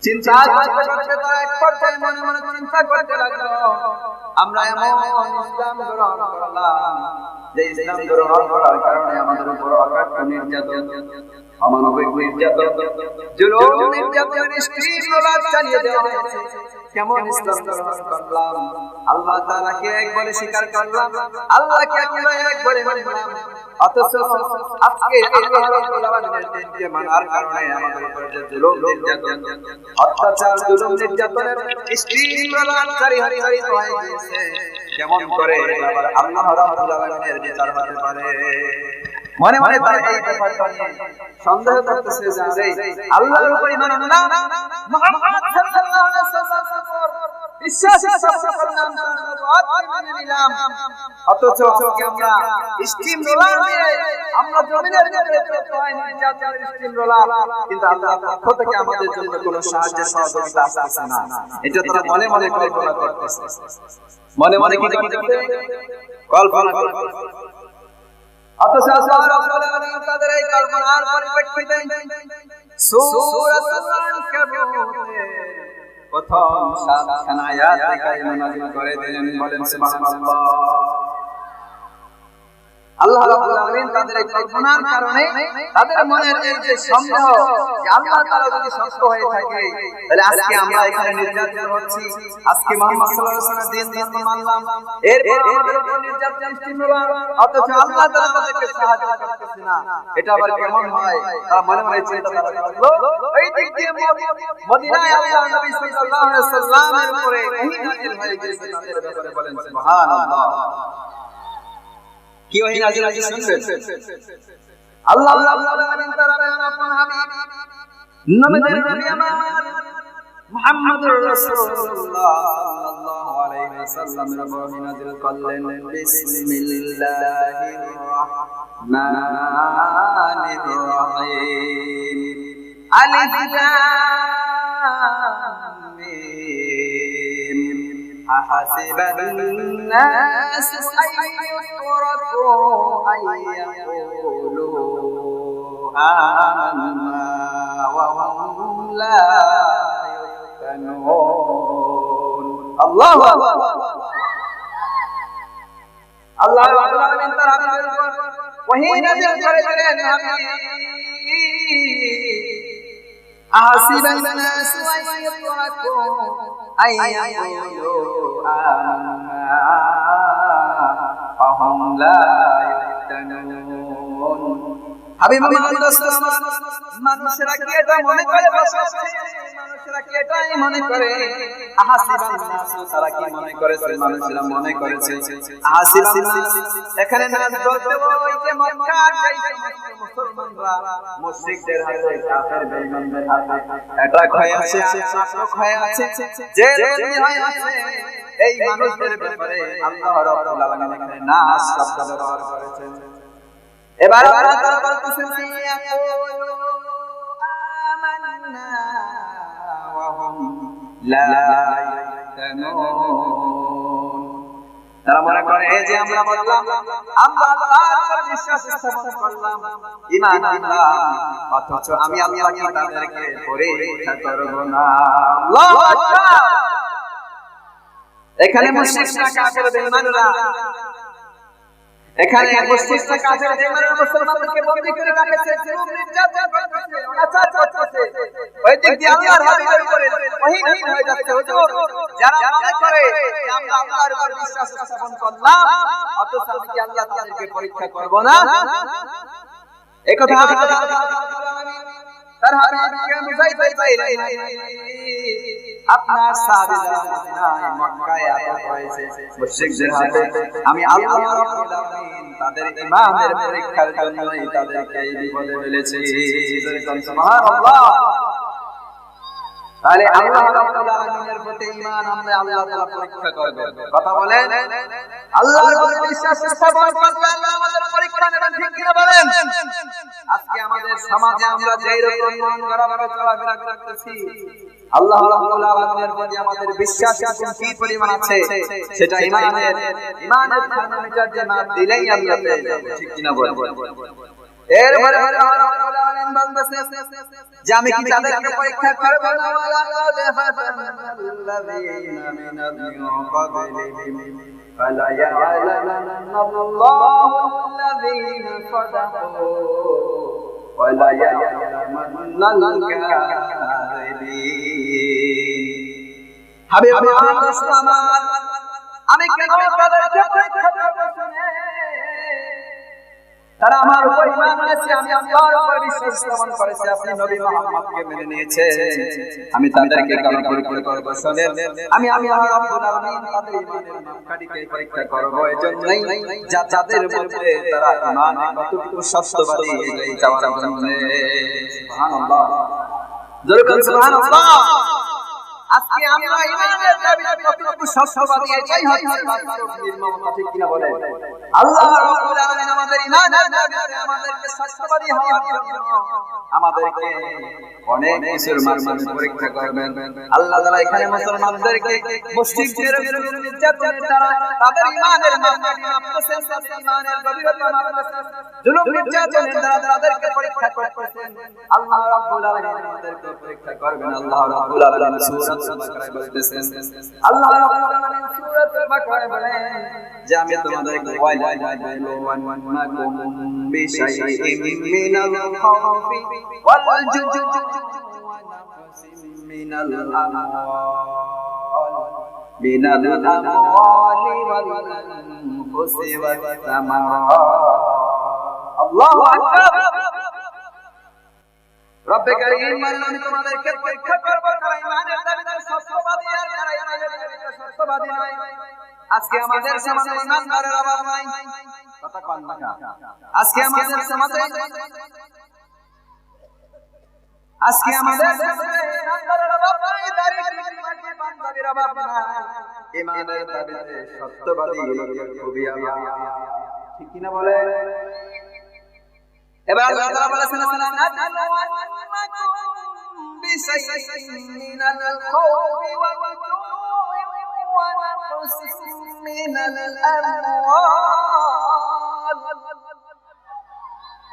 চিন্তা করতে তারা এক পর্যায়ে মনে মনে চিন্তা করতে লাগলো, আমরা এমন ইসলাম গ্রহণ করলাম যে ইসলাম গ্রহণ করার কারণে আমাদের উপর অকাট্য নির্যাতন, অমানবিক নির্যাতন, জুলুম নির্যাতনের স্ট্রিমরোলার চালিয়ে দেওয়া হয়েছে। কেমন ইসলাম গ্রহণ করলাম? আল্লাহ তাআলাকে এক বলে স্বীকার করলাম, আল্লাহকে এক বলে মানলাম। অথচ আজকে আল্লাহ রাব্বুল আলামিনের দিনকে মানার কারণে আমাদের উপর যে জুলুম নির্যাতন, অত্যাচার, জুলুম নির্যাতনের স্ট্রিমরোলার চালিয়ে হয়ে গিয়েছে। কেমন করে আবার আল্লাহ রাব্বুল আলামিনের বিচার হতে পারে? মনে মনে তারা এই ব্যাপারটা নিয়ে সন্দেহ করতেছে যে আল্লাহর উপর ঈমান আনলাম, মুহাম্মদ সাল্লাল্লাহু আলাইহি ওয়াসাল্লামের উপর বিশ্বাস স্থাপন করলাম, নবুয়ত মেনে নিলাম। অথচ আজকে আমরা স্টিম রোলার দিয়ে আমরা জমিনের ভিতরে চলতে হয় নির্যাতনের স্টিম রোলার, কিন্তু আল্লাহর পক্ষ থেকে আমাদের জন্য কোনো সাহায্য সহযোগিতা আসছে না। এটা তারা মনে মনে কল্পনা করতেছে। মনে মনে কি করতেছে? কল্পনা করতেছে। অথচ তাদের এই কল্পনার পরিপ্রেক্ষিতে সূরাতুল আনকাবুতের প্রথম 7 আয়াত কারিমা নাযিল করে দিলেন। বলেন সুবহানাল্লাহ। আল্লাহ রাব্বুল আলামিন তাদের এই কল্পনার কারণে তাদের মনের এই যে সন্দেহ যে আল্লাহ তাআলা যদি সত্য হয়ে থাকে তাহলে আজকে আমরা এখানে নির্যাতিত হচ্ছি, আজকে মুহাম্মদ সাল্লাল্লাহু আলাইহি ওয়াসাল্লাম দিন ধর্ম মানলাম, এরপর আমাদের উপর নির্যাতন স্টিমুল, অথচ আল্লাহ তাআলা তাদেরকে সাহায্য করতেছে না, এটা আবার কেমন হয়? তারা মনে মনে চিন্তা করলো। এই দিক দিয়ে মদিনায় আল্লাহর নবী সাল্লাল্লাহু আলাইহি ওয়াসাল্লামের উপরে ওহী নাযিল হয়ে গেছে। তাদের ব্যাপারে বলেন সুবহানাল্লাহ। কি ওহী নাযিল হয়েছে শুনবেন? আল্লাহ রাব্বুল আলামিন তার আপন হাবিব নবীদের নবী আমার মুহাম্মদুর রাসূলুল্লাহ সাল্লাল্লাহু আলাইহি ওয়াসাল্লামের উপর ওহী নাযিল করলেন। বিসমিল্লাহির রাহমানির রাহিম। আলিফ লাম মিম। আহাসিবান নাস আইয়ুতরাকু আইয়াকুলু আমান্না ওয়া হুম লা ইফতানুন। আল্লাহু আকবার। আল্লাহ রাব্বুল আলামিন তার হাবিবের উপর ওহী নাযিল করে দিলেন। আহাসিবান নাস আইয়ুতরাকু আইয়াকুলু আমান্না ওয়া হুম লা ইফতানুন। হাবিব মুহাম্মদ রাসূলুল্লাহ মানুষেরা কি এটা মনে করে বসেছে? মানুষেরা কি এটাই মনে করে? আহাসিবান নাস, তারা কি মনে করেছে? মানুষেরা মনে করেছে আহাসিবান নাস, এখানে নাস বলতে ওই যে মক্কার যেই সমস্ত মুসলমানরা মুশরিকদের হাতে, কাফের বেঈমানদের হাতে অ্যাটাক হয়ে আছে, আক্রমণ হয়ে আছে, যে বন্দী হয়ে আছে, এই মানুষদের ব্যাপারে আল্লাহ রাব্বুল আলামিন এখানে নাস শব্দ ব্যবহার করেছেন। এবার তারা বলতেছেন ইয়াকুলু আমান্না ওয়া হুম লা ইফতানুন। তারা মনে করে যে আমরা বললাম আমরা আল্লাহর উপর বিশ্বাস স্থাপন করলাম, ঈমান আনলাম, অথচ আমি আল্লাহ কি তাদেরকে পরীক্ষা করব না। আল্লাহু আকবার। এখানে মুশরিকরা, কাফের বেঈমানরা, এখানে মুশরিকরা কাফের বেঈমানরা মুসলমানদেরকে বন্দী করে রেখেছে, জুলুম নির্যাতন করতেছে, অনাচার করতেছে। ওই দিক দিয়ে আল্লাহর হাবিবের উপরে ওহী নাযিল হয়ে যাচ্ছে। হুজুর, যারা মনে করে যে আমরা আল্লাহর উপর বিশ্বাস স্থাপন করলাম, অথচ আমি কি আল্লাহ তাদেরকে পরীক্ষা করব না? এই কথা তার হাবিবকে বুঝাইতে চাইলেন। আপনার সাহাবীরা মদিনায় মক্কায় আটক হয়েছে মুশরিকদের হাতে, আমি আল্লাহ রাব্বুল আলামিন তাদের ঈমানের পরীক্ষার জন্যই তাদেরকে এই বিপদে ফেলেছি। সুবহানাল্লাহ। তাহলে আল্লাহ রাব্বুল আলামিনের প্রতি ঈমান আমরা আল্লাহ তাআলা পরীক্ষা করবেন। কথা বলেন, আল্লাহর উপর বিশ্বাস স্থাপন করলে আল্লাহ আমাদের পরীক্ষা নেবেন, ঠিক কি না বলেন? আজকে আমাদের সমাজে আমরা যেই রকম মন গড়া ভাবে চলাফেরা করতেছি, আল্লাহ রাব্বুল আলামিনের প্রতি আমাদের বিশ্বাস কি পরিমাণ আছে সেটা ঈমানের থার্মোমিটার দিয়ে মাপ দিলেই আমরা পেয়ে যাব, ঠিক কি না বলেন? এরপরে আল্লাহ রাব্বুল আলামিন বলতেছেন যে আমি কি তাদেরকে পরীক্ষা করব না, ওয়ালাকাদ ফাতানাল্লাযীনা মিনাল ক্বাবলিহিম ফালা ইয়ালামান্নাল্লাহুল্লাযীনা সাদাকু ওয়ালা ইয়ালামান্নাল কাযিবিন। হাবিব আমার মুসলমান, আমি কেন তাদেরকে পরীক্ষা করব? তারা আমার উপর ঈমান এনেছে, আমি আল্লাহর উপর বিশ্বাস স্থাপন করেছি, আপনি নবী মুহাম্মদকে মেনে নিয়েছেন, আমি তাদেরকে কেন পরীক্ষা করব? শুনেন, আমি আল্লাহ রাব্বুল আলামিন তাদের ঈমানের মাপকাঠিকে পরীক্ষা করব এজন্যই যা যাদের মধ্যে তারা ঈমানে কতটুকু সত্যবাদী এটাই চাওয়ার জন্য। সুবহানাল্লাহ, জোরে বলুন সুবহানাল্লাহ। আজকে আমরা ঈমানের দাবিতে কতটুকু সত্যবাদী এটাই হচ্ছে বাস্তব নির্মমতা, ঠিক কি না বলেন? আল্লাহ রাব্বুল আলামিন আমাদের ঈমানের দাবিতে আমাদেরকে সত্যবাদী হওয়ার জন্য আমাদেরকে অনেক কিছুর মাধ্যমে পরীক্ষা করবেন। আল্লাহ তাআলা এখানে মুসলমানদেরকে মুশরিকদের নির্যাতনের দ্বারা তাদের ঈমানের মাপকাঠি মাপতেছেন, তাদের ঈমানের গভীরতা মাপতেছেন, জুলুম নির্যাতনের দ্বারা তাদেরকে পরীক্ষা করতেছেন। আল্লাহ রাব্বুল আলামিন আমাদেরকে পরীক্ষা করবেন। আল্লাহ রাব্বুল আলামিন সূরাতুল বাকারায় বলতেছেন, আল্লাহ রাব্বুল আলামিন সূরাতুল বাকারায় বলেন যে আমি তোমাদেরকে ওয়াইলা ইয়াবলুওয়ান্নাকুম বিশাইইম মিনাল খাউফি ওয়াল জুজুই ওয়া নাফসিম মিনাল আমওয়ালি ওয়াল আনফুসি ওয়াস সামারাত। আল্লাহু আকবার। রব্বে কারীম, আমি তোমাদেরকে পরীক্ষা করব কারা ঈমানের দাবিতে সত্যবাদী আর কারা ঈমানের দাবিতে সত্যবাদী নয়। আজকে আমাদের সমাজে ঈমানদারের অভাব নাই, কথা কন না। আজকে আমাদের সমাজে ঈমানদারের অভাব নাই, দাড়ি পাঞ্জাবির অভাব নাই, ঈমানের দাবিতে সত্যবাদী লোকের খুবই অভাব, ঠিক কি না বলে? এবার আল্লাহ তাআলা বলেছেন, বিশাইইম মিনাল খাউফি ওয়াল জুই ওয়া নাফসিম মিনাল আমওয়াল।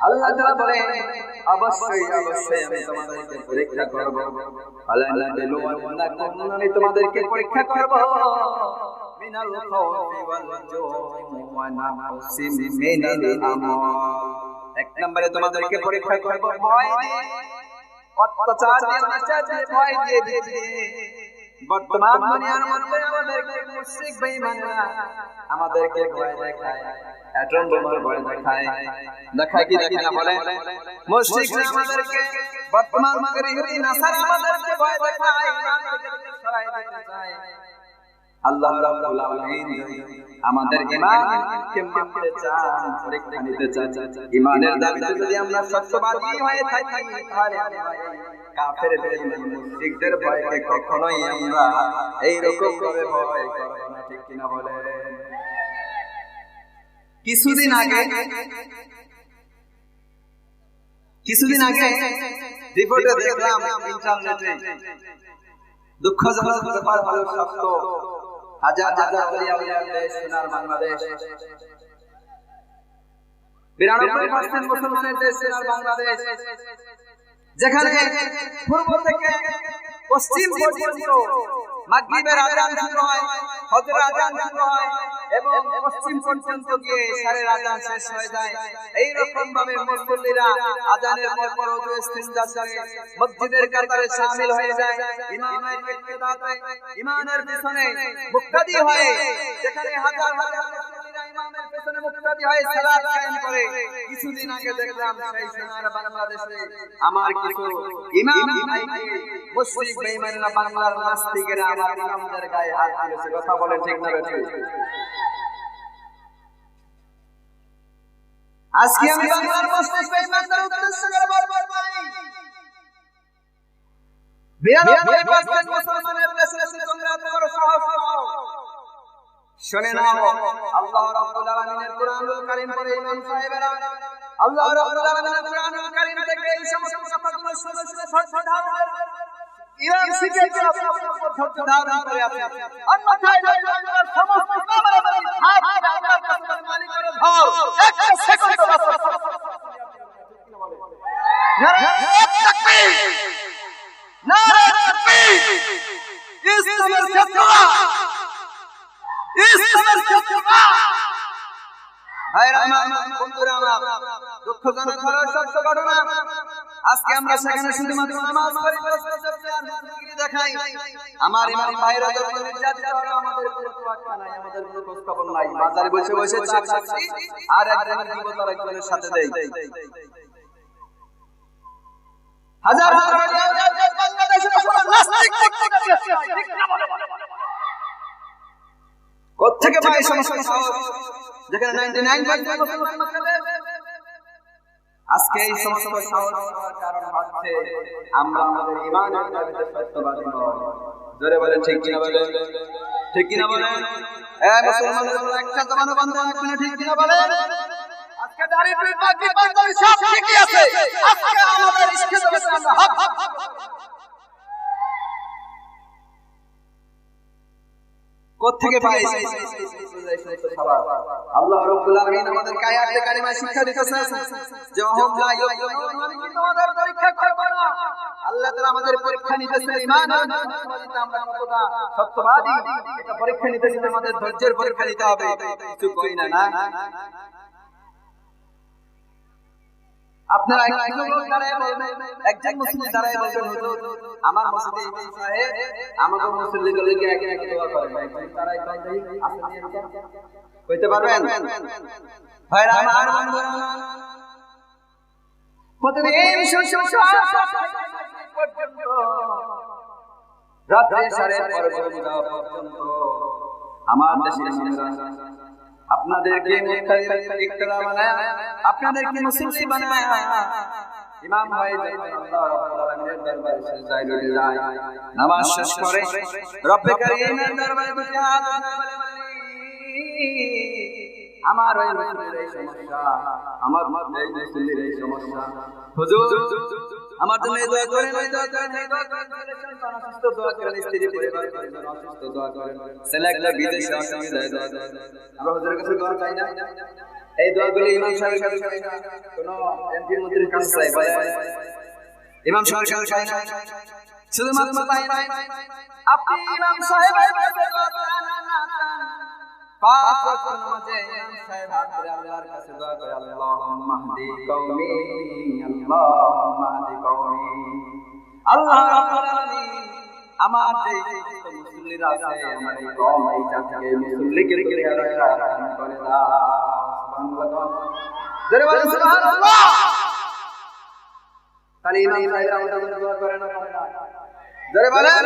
আল্লাহ তাআলা বলেন, অবশ্যই অবশ্যই আমি তোমাদেরকে পরীক্ষা করব। আলা নাবলুওয়ান্নাকুম, আমি তোমাদেরকে পরীক্ষা করব মিনাল খাউফি ওয়াল জুই ওয়া নাফসিম মিনাল আমওয়াল। এক নম্বরে তোমাদেরকে পরীক্ষা করব ভয় দিয়ে, অত্যাচার দিয়ে, অনাচার দিয়ে, ভয় দিয়ে দিতে। বর্তমান দুনিয়ার মধ্যে আমাদেরকে মুশরিক বেঈমানরা আমাদেরকে ভয় দেখায়, অ্যাটম বোমার ভয় দেখায়, দেখায় কি দেখি না বলেন? মুশরিকরা আমাদেরকে, বর্তমান ইহুদি নাসারা আমাদেরকে ভয় দেখায়, ইমান থেকে সরাই দিতে চায়। আল্লাহ রাব্বুল আলামিন আমাদের ঈমানকে মাপতে চান, পরীক্ষা নিতে চান। ঈমানের দাবিতে যদি আমরা সত্যবাদী হয়ে থাকি, তাহলে কাফের বেঈমান মুশরিকদের ভয়কে কখনোই আমরা এই রকম ভাবে ভয় করব না, ঠিক কি না বলে? কিছুদিন আগে রিপোর্টে দেখলাম ইন্টারনেটে, দুঃখজনক ব্যাপার হলো সত্য, হাজার হাজার আউলিয়ার দেশ সোনার বাংলাদেশ, 92% মুসলমানের দেশ সোনার বাংলাদেশ, যেখানে পূর্ব থেকে পশ্চিম পর্যন্ত মাগরিবের আযান শুরু হয়, ফজরের আযান শুরু হয় এবং পশ্চিম পর্যন্ত গিয়ে ইশারের আযান শেষ হয়ে যায়। এই রকম ভাবে মুসল্লিরা আযানের পর ওযু ইস্তিনজা করে মসজিদের কাতারে শামিল হয়ে যায়, ইমামের ইক্তেদাতে, ইমামের পিছনে মুক্তাদি হয়ে, যেখানে হাজার হাজার মুসল্লিরা ইমামের পেছনে মুক্তাদি হয়ে সালাত কায়েম করে। কিছুদিন আগে দেখলাম সেই সোনার বাংলাদেশে আমার কিছু ইমাম ভাইকে মুশরিক বেঈমানরা বাংলার নাস্তিকেরা আমার ইমামদের গায়ে হাত তুলেছে। কথা বলেন ঠিক না বেঠিক? আজকে আমি বাংলার মুশরিক বেঈমানদের উদ্দেশ্য করে বলবো ভাই, 92% মুসলমানের দেশে তোমরা এত বড় সাহস পাও। শুনে নাও, আল্লাহ রাব্বুল আলামিনের কুরআনুল কারীম পড়ে ইমাম সাহেবেরা আল্লাহ রাব্বুল আলামিনের কুরআনুল কারীম থেকে এই সমস্ত কথাগুলো শুনে শুনে ধৈর্য ধারণ ইমাম শিখেছে, ধৈর্য ধারণ করে আছে। অন্যথায় বাংলার সমস্ত ইমামরা বলি হাত আল্লাহর কাছে মালিকের ধর একটা সেকেন্ড বাঁচো। নারে তাকবীর, নারে তাকবীর, ইসলামের ছাত্ররা, ইসলামের ছাত্ররা, ভাইরা আমার, বন্ধুরা আমার, দুঃখজনক হলো সত্য ঘটনা। আজকে আমরা সেখানে শুধুমাত্র নামাজ পড়ি, জিকির দেখাই। আমার ইমাম ভাইরা যখন নির্যাতিত হলো, আমাদের কোনো তোয়াক্কা নাই, আমাদের কোনো খোঁজ খবর নাই। বাজারে বসে বসে চা খাচ্ছি আর একজনের জীবন আর একজনের সাথে দেই। হাজার হাজার বাংলাদেশের নাস্তিক কোত্থেকে পায় সমস্যা সাহস, যেখানে 99% মুসলমান থাকে। আজকে এই সমস্ত সাহস হওয়ার কারণ হচ্ছে আমরা আমাদের ঈমানের দাবিতে সত্যবাদী নই। জোরে বলেন ঠিক কিনা বলেন? ঠিক কিনা বলেন? মুসলমানদের একটা জবান বন্ধ রাখবেন না, ঠিক কিনা বলেন? আজকে দাড়ি টুপি পাগড়ি পাঞ্জাবি সব ঠিকই আছে, আজকে আমাদের ইশকে দেবে আমরা হক। কোত্থেকে পাই আল্লাহ রাব্বুল আলামিন আমাদের আয়াতে কারিমা শিক্ষা দিতেছেন যে হুম লা ইউমিনুন, আমি কি তোমাদের পরীক্ষা করব না? আল্লাহ তাআলা আমাদের পরীক্ষা নিতেছেন ঈমান আর সত্যবাদিতা, আমরা কতটা সত্যবাদী এটা পরীক্ষা নিতেছেন, আমাদের ধৈর্যের পরীক্ষা নিতে হবে। কিছু কই না না আপনারা একজন লোক দাঁড়ায় বলবেন, একজন মুসলিম দাঁড়ায় বলবেন, হুজুর আমার মসজিদে ইমাম সাহেব আমাকে মুসল্লিগুলোকে একে একে দোয়া করেন, একজন দাঁড়ায় কয় দেই আসেন এরকম কইতে পারবেন? ভাইরা আমার, বন্ধুরা প্রতিদিন পর্যন্ত রাতে 12:30 পর্যন্ত আমার দেশের আপনাদেরকে ইক্তদা বানায়া, আপনাদেরকে মুসল্লি বানায়া ইমাম হয়ে যায়, আল্লাহ রাব্বুল আলামিনের দরবারে সিজদায় লুটে যায়, নামাজ শেষ করে রব্বে কারীমের দরবারে দুটি হাত তুলে আমার ওই মুসল্লির এই সমস্যা, আমার এই মুসল্লির এই সমস্যা, হুজুর আমার জন্য দোয়া করেন, এই দোয়া করেন, এই দোয়া করেন, সন্তান অসুস্থ দোয়া করেন, স্ত্রী পরিবার পরিজন অসুস্থ দোয়া করেন, ছেলে একটা বিদেশে অসুবিধায় দোয়া করেন। আমরা হুজুরের কাছে দোয়া চাই না? এই দোয়াগুলো ইমাম সাহেবের কাছে চাই না, কোন এমপি মন্ত্রীর কাছে চাই ভাই, ইমাম সাহেবের কাছে চাই না। শুধুমাত্র তাই নয়, আপনি ইমাম সাহেবের কাছে দোয়া চান না চান, 5 ওয়াক্ত নামাজে ইমাম সাহেব হাত ধরে আল্লাহর কাছে দোয়া করে, আল্লাহুম্মা হদি কওমি, আল্লাহুম্মা হদি কওমি। আল্লাহ রাব্বুল আলামিন আমার যে মুসল্লিরা আছে, আমার এই কওম, এই জাতিকে মুসল্লিকে করে দান করে দাও। সুবহানাল্লাহ, জোরে বলেন সুবহানাল্লাহ। তাহলে ইমাম সাহেব আমাদের জন্য দোয়া করে না, জোরে বলেন।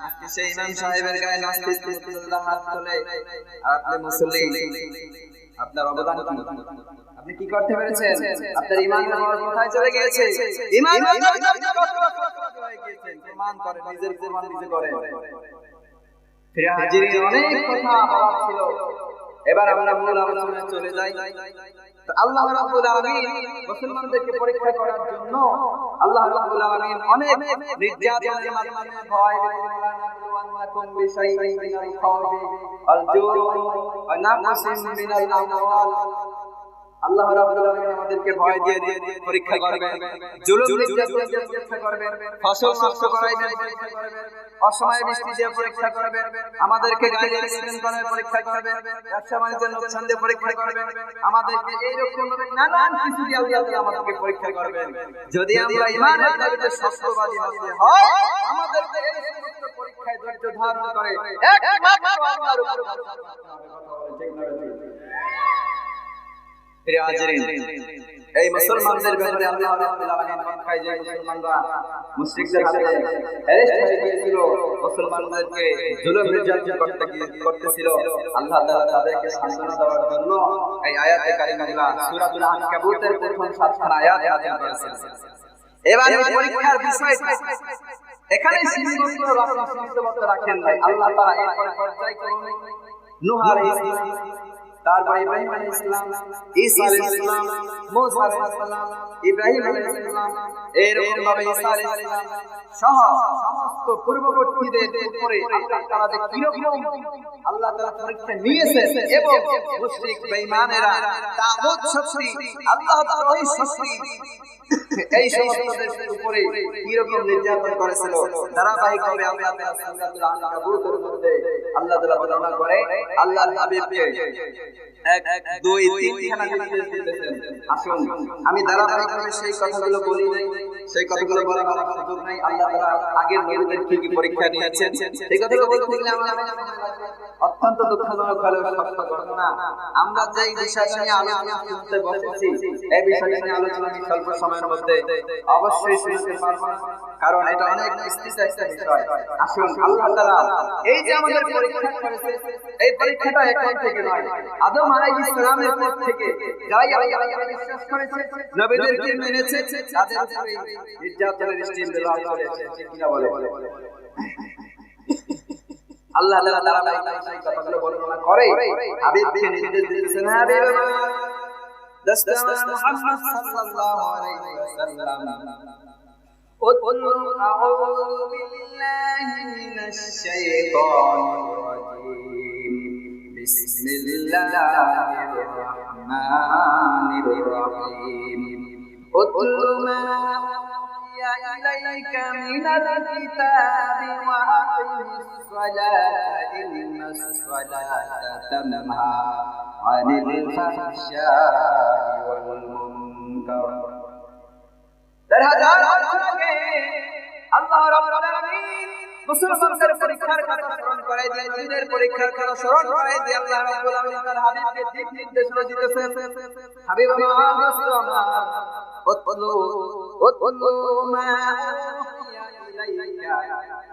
আজকে সেই ইমাম সাহেবের গায়ে নাস্তিক মুসল্লিরা হাত তোলে আর আপনি মুসল্লি, আপনার অবদান কি? আপনি কি করতে পেরেছেন? আপনার ঈমানের বল কোথায় চলে গিয়েছে? ঈমান হয়ে গিয়েছেন, প্রমাণ করে, নিজের প্রমাণ নিজে করে। ফিরে হাজিরিন, অনেক কথা বলার ছিল, এবার আমরা মূল আলোচনায় চলে যাই। আল্লাহ রাব্বুল আলামিন মুসলমানদেরকে পরীক্ষা করার জন্য আল্লাহ রাব্বুল আলামিন অনেক নির্যাতনের মাধ্যমে ভয় বিনাকুম বিশাইইন মিনাল খাওফি ওয়াল জু'i ওয়া নাকসিম মিনাল আমওয়াল। আল্লাহ রাব্বুল আলামিন আমাদেরকে ভয় দিয়ে পরীক্ষা করবেন, জুলুম নির্যাতন দিয়ে পরীক্ষা করবেন, ফসল নষ্ট করাইবেন পরীক্ষা করবেন, অসময়ে বৃষ্টি দিয়ে পরীক্ষা করবেন, আমাদেরকে গাড়ি অ্যাক্সিডেন্ট করায় পরীক্ষা করবেন, ব্যবসা বাণিজ্যের লোকসান দিয়ে পরীক্ষা করবেন, আমাদেরকে এইরকম ভাবে নানান কিছু দিয়ে আল্লাহ তাআলা আমাদেরকে পরীক্ষা করবেন। যদি আমরা ঈমানের দাবিতে সত্যবাদী হতে হয়, আমাদেরকে এই সমস্ত পরীক্ষা পরীক্ষায় ধৈর্য ধারণ করে একমাত্র আল্লাহর উপর ভরসা করতে হবে। কথা বলে ঠিক না ঠিক? প্রিয় হাজিরিন, এই মুসলমানদের ব্যাপারে আল্লাহ রাব্বুল আলামিন মক্কায় যে মুসলমানরা মুশরিকদের হাতে অ্যারেস্ট হয়ে গিয়েছিল, মুসলমানদেরকে জুলুম নির্যাতন করতেছিল, আল্লাহ তাআলা তাদেরকে সান্ত্বনা দেওয়ার জন্য এই আয়াতে কারিমাগুলো সূরাতুল আনকাবুতের প্রথম 7খানা আয়াত নাযিল করেছেন। এবার এই পরীক্ষার বিষয়টা এখানে সীমাবদ্ধ রাখেন নাই। আল্লাহ তাআলা এরপরে পর্যায়ক্রমে নূহ আলাইহিস সালাম, তারপর ইব্রাহিম আলাইহিস সালাম, ঈসা আলাইহিস সালাম, মুসা আলাইহিস সালাম, ইব্রাহিম আলাইহিস সালাম, এরকম ভাবে ঈসা আলাইহিস সালাম সহ সমস্ত পূর্ববর্তীদের উপরে আল্লাহ তাআলা যে কিরকম আল্লাহ তাআলা পরীক্ষা নিয়েছেন এবং মুশরিক বেঈমানেরা তাগুত শক্তি, আল্লাহ তাআলার ওই শক্তি, এই সমস্তদের উপরে কিরকম নির্যাতন করেছিল ধারাবাহিকভাবে আল্লাহ তাআলা সূরাতুল আনকাবুতের মধ্যে আল্লাহ তাআলা বর্ণনা করে আল্লাহর হাবিবকে 1 2 3 খানা নির্দেশ দিয়েছেন। আসুন আমি ধারাবাহিকভাবে সেই কথাগুলো বলি নাই, সেই কথাগুলো বলার আমার সুযোগ নাই। আল্লাহ তাআলা আগের নবীদের কি কি পরীক্ষা নিয়েছেন সেই কথাগুলো বলতে গেলে আমরা অত্যন্ত দুঃখজনক হলেও সত্য ঘটনা। আমরা যেই বিষয় নিয়ে আলোচনা করতে বসেছি এই বিষয় নিয়ে আলোচনা আমি স্বল্প সময়ের মধ্যে অবশ্যই শুনতে পারবো না, কারণ এটা অনেক বিস্তৃত একটা বিষয়। আসুন আল্লাহ তাআলা এই যে আমাদের পরীক্ষা করেছে, এই পরীক্ষাটা এখন থেকে নয়, আদম আলাইহিস সালামের পর থেকে যারা আল্লাহকে বিশ্বাস করেছে, নবীদেরকে মেনেছে, তাদের উপরে নির্যাতনের স্টিম দেওয়া হয়েছে। ঠিক কি না বলে? আল্লাহ তাআলা ধারাবাহিকভাবে সেই কথাগুলো বর্ণনা করে হাবিবকে নির্দেশ দিয়েছেন, হাবিব দস্তমার মুহাম্মদ সাল্লাল্লাহু আলাইহি ওয়াসাল্লাম قل أعوذ بالله من الشيطان الرجيم بسم الله الرحمن الرحيم اتل ما أوحي إليك من الكتاب وأقم الصلاة إن الصلاة تنهى عن الفحشاء والمنكر। আল্লাহ রাব্বুল আলামিন মুসলমানদের পরীক্ষার কথা স্মরণ করায় দিয়ে, দ্বীনের পরীক্ষার কথা স্মরণ করায় দিয়ে আল্লাহ রাব্বুল আলামিন তার হাবিবকে দিক নির্দেশনা দিতেছেন। হাবিব আমার, দোস্ত আমার, উতলু মা উহিয়া ইলাইকা,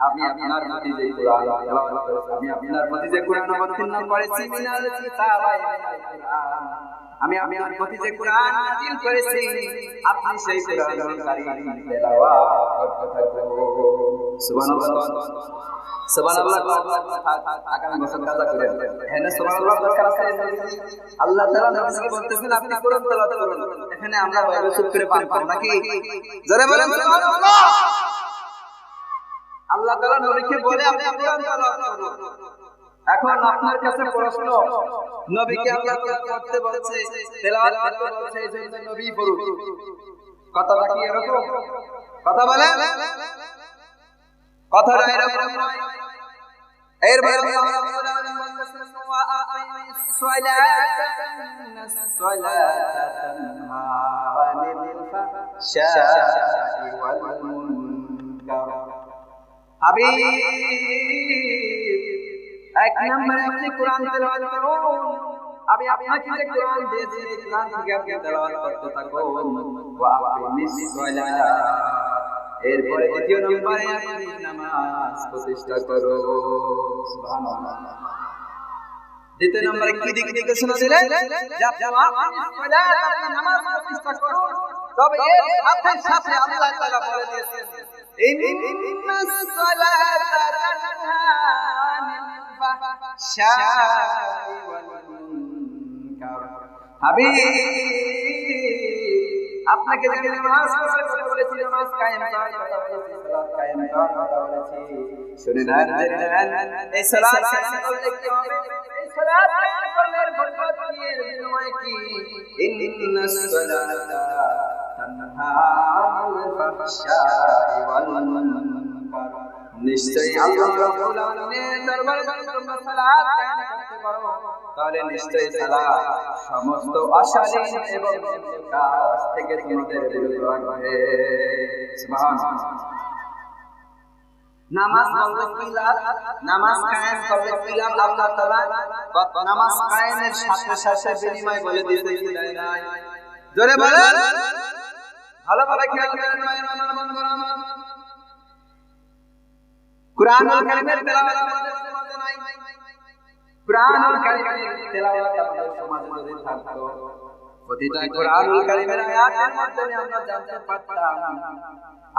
আমি আপনার প্রতি যে কুরআন তেলাওয়াত করেছি, আমি আপনার প্রতি যে কুরআন অবতীর্ণ করেছি, মিনাল কিতাব, আমি আপনার প্রতি যে কুরআন নাযিল করেছি, আপনি সেই কুরআনের কারীম তেলাওয়াত করতে থাকুন। সুবহানাল্লাহ, সুবহানাল্লাহ। আগামী বছর কাজা করে এখানে সুবহানাল্লাহ দরকার আছে। আল্লাহ তাআলা নবীকে বলতেছেন আপনি কুরআন তেলাওয়াত করুন, এখানে আমরা বাইরে চুপ করে পান পান নাকি? জোরে বলেন সুবহানাল্লাহ। আল্লাহ তাআলা নবীকে বলে আপনি কুরআন তেলাওয়াত করুন। এখন আপনার কাছে প্রশ্ন, নবীকে আল্লাহ করতে বলছে, তেলাওয়াত করতে বলছে, এইজন্য নবী পড়ুক, কথাটা কি এরকম? কথা বলেন, কথাটা এরকম নয়। এর বাইরে আল্লাহ বলেছেন ওয়া আকিমিস সালাতা ইন্নাস সালাতা তানহা আনিল ফাহশাই ওয়াল মুনকার। হাবিব, এক নম্বরে আপনি কোরআন তেলাওয়াত করুন। আমি আপনাকে যে কোরআন দিয়েছি, কোরআন থেকে আপনি তেলাওয়াত করতে থাকুন। ওয়া আকিমিস সালাত, এরপরে দ্বিতীয় নম্বরে আপনি নামাজ প্রতিষ্ঠা করুন। সুবহানাল্লাহ। দ্বিতীয় নম্বরে কি দিকে নির্দেশনা দিলেন? যে আপনি আকিমিস সালাত, আপনি নামাজ প্রতিষ্ঠা করুন। তবে এর সাথে সাথে আল্লাহ তাআলা বলে দিয়েছেন ইন্নাস সালাতা তানহা আনিল ফাহশাই ওয়াল মুনকার। হাবিব, আপনাকে যে নামাজ পড়ার কথা বলেছি, নামাজ কায়েম করার কথা বলেছি, সালাত কায়েম করার কথা বলেছি, শুনে না এই সালাত কায়েম করলে কি হবে? এই সালাত কায়েম করলে বরকত কি, এর বিনিময় কি? ইন্নাস সালাতা তানহা আনিল ফাহশাই ওয়াল মুনকার। নিশ্চয়ই আল্লাহ রাব্বুল আলামিনের দরবারে তোমরা সালাত কায়েম করতে পারো, তাহলে নিশ্চয়ই সালাত সমস্ত অশালীন এবং কাজ থেকে তোমাদের বিরত রাখবে। সুবহানাল্লাহ। নামাজ পড়লে কি লাভ, নামাজ কায়েম করলে কি লাভ, আল্লাহ তাআলা নামাজ কায়েমের সাথে সাথে বিনিময় বলে দিয়েছে কি নাই নাই। জোরে বলেন, ভালোভাবে খেয়াল করেন আমার বন্ধুরা। কুরআনুল কারীমের তেলাওয়াত আমাদের সমাজে নাই। কুরআনুল কারীমের তেলাওয়াত আমাদের সমাজে যদি থাকতো, প্রতিটা কুরআনুল কারীমের আয়াতের মাধ্যমে আমরা জানতে পারতাম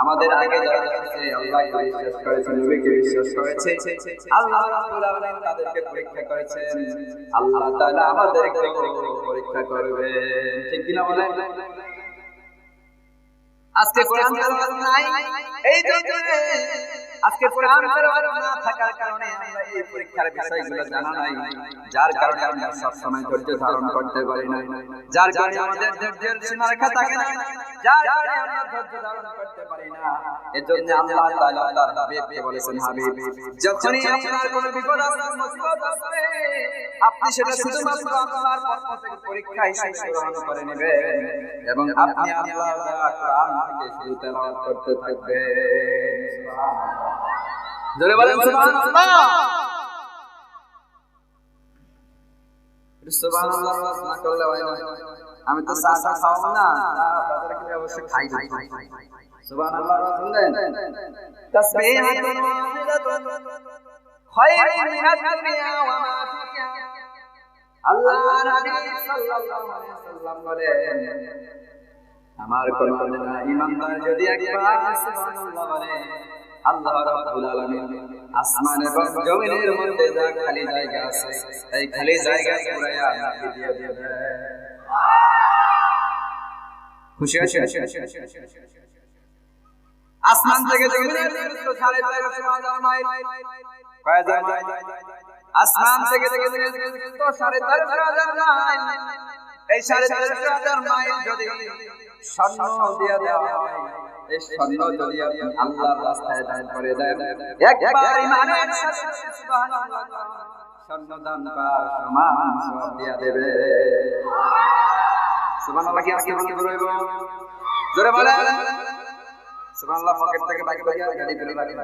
আমাদের আগে যারা এসেছে আল্লাহকে বিশ্বাস করেছে, নবীকে বিশ্বাস করেছে, আল্লাহ রাব্বুল আলামিন তাদেরকে পরীক্ষা করেছেন, আল্লাহ তাআলা আমাদেরকে পরীক্ষা করবে। ঠিক কি না বলেন? আজকে কোরআন তেলাওয়াত নাই, এই জন্য আজকে কোরআন তেলাওয়াত না থাকার কারণে আমরা এই পরীক্ষার বিষয়গুলো জানা নাই, যার কারণে আমরা সব সময় ধৈর্য ধারণ করতে পারি না, যার কারণে আমাদের ধৈর্যের সীমারেখা থাকে না, যার কারণে আমরা ধৈর্য ধারণ করতে পারি না। এজন্য আল্লাহ তাআলা তার হাবিবকে বলেছেন, হাবিব যখনই আপনার কোনো বিপদ আসবে, মুসিবত আসবে, আপনি সেটা শুধুমাত্র আল্লাহর পক্ষ থেকে পরীক্ষা হিসেবে গ্রহণ করে নেবেন এবং আপনি আল্লাহর দেওয়া কোরআন থেকে শুধু তেলাওয়াত করতে থাকবেন। সুবহানাল্লাহ, জোরে বলেন সুবহানাল্লাহ। সুবহানাল্লাহ না করলে হয় না। আমি তো চা খাওয়াবো না, বাজারে গিয়ে অবশ্যই খাই। সুবহানাল্লাহ শুনলেন? তাসবিহাতুন ওয়াহিদাতুন খায়রুম মিনাদ দুনিয়া ওয়া মা ফিহা। আল্লাহ নবী সাল্লাল্লাহু আলাইহি ওয়াসাল্লাম বলেন, আমার কোন ঈমানদার যদি একবার সুবহানাল্লাহ বলে, আল্লাহ রাব্বুল আলামিন আসমান এবং জমিনের মধ্যে যা খালি জায়গা আছে এই খালি জায়গা পুরায়া নাকি দিয়ে দিবে। খুশি আছেন? আসমান থেকে জমিনের দূরত্ব 13.5 মাইল। কয় হাজার মাইল? আসমান থেকে জমিনের দূরত্ব 13.5 মাইল। এই 13.5 মাইল যদি স্বর্ণ দিয়ে দেওয়া হয়, এই স্বর্ণ যদি আপনি আল্লাহর রাস্তায় দান করে দেন, একবার ঈমানের সাথে সুবহানাল্লাহ স্বর্ণ দান করার সমান সওয়াব দিয়ে দেবে। সুবহানাল্লাহ কি আজকে বলতে বলবো? জোরে বলেন সুবহানাল্লাহ। পকেট থেকে বাইক বাজিয়ে গাড়ি ফেলে রাখি।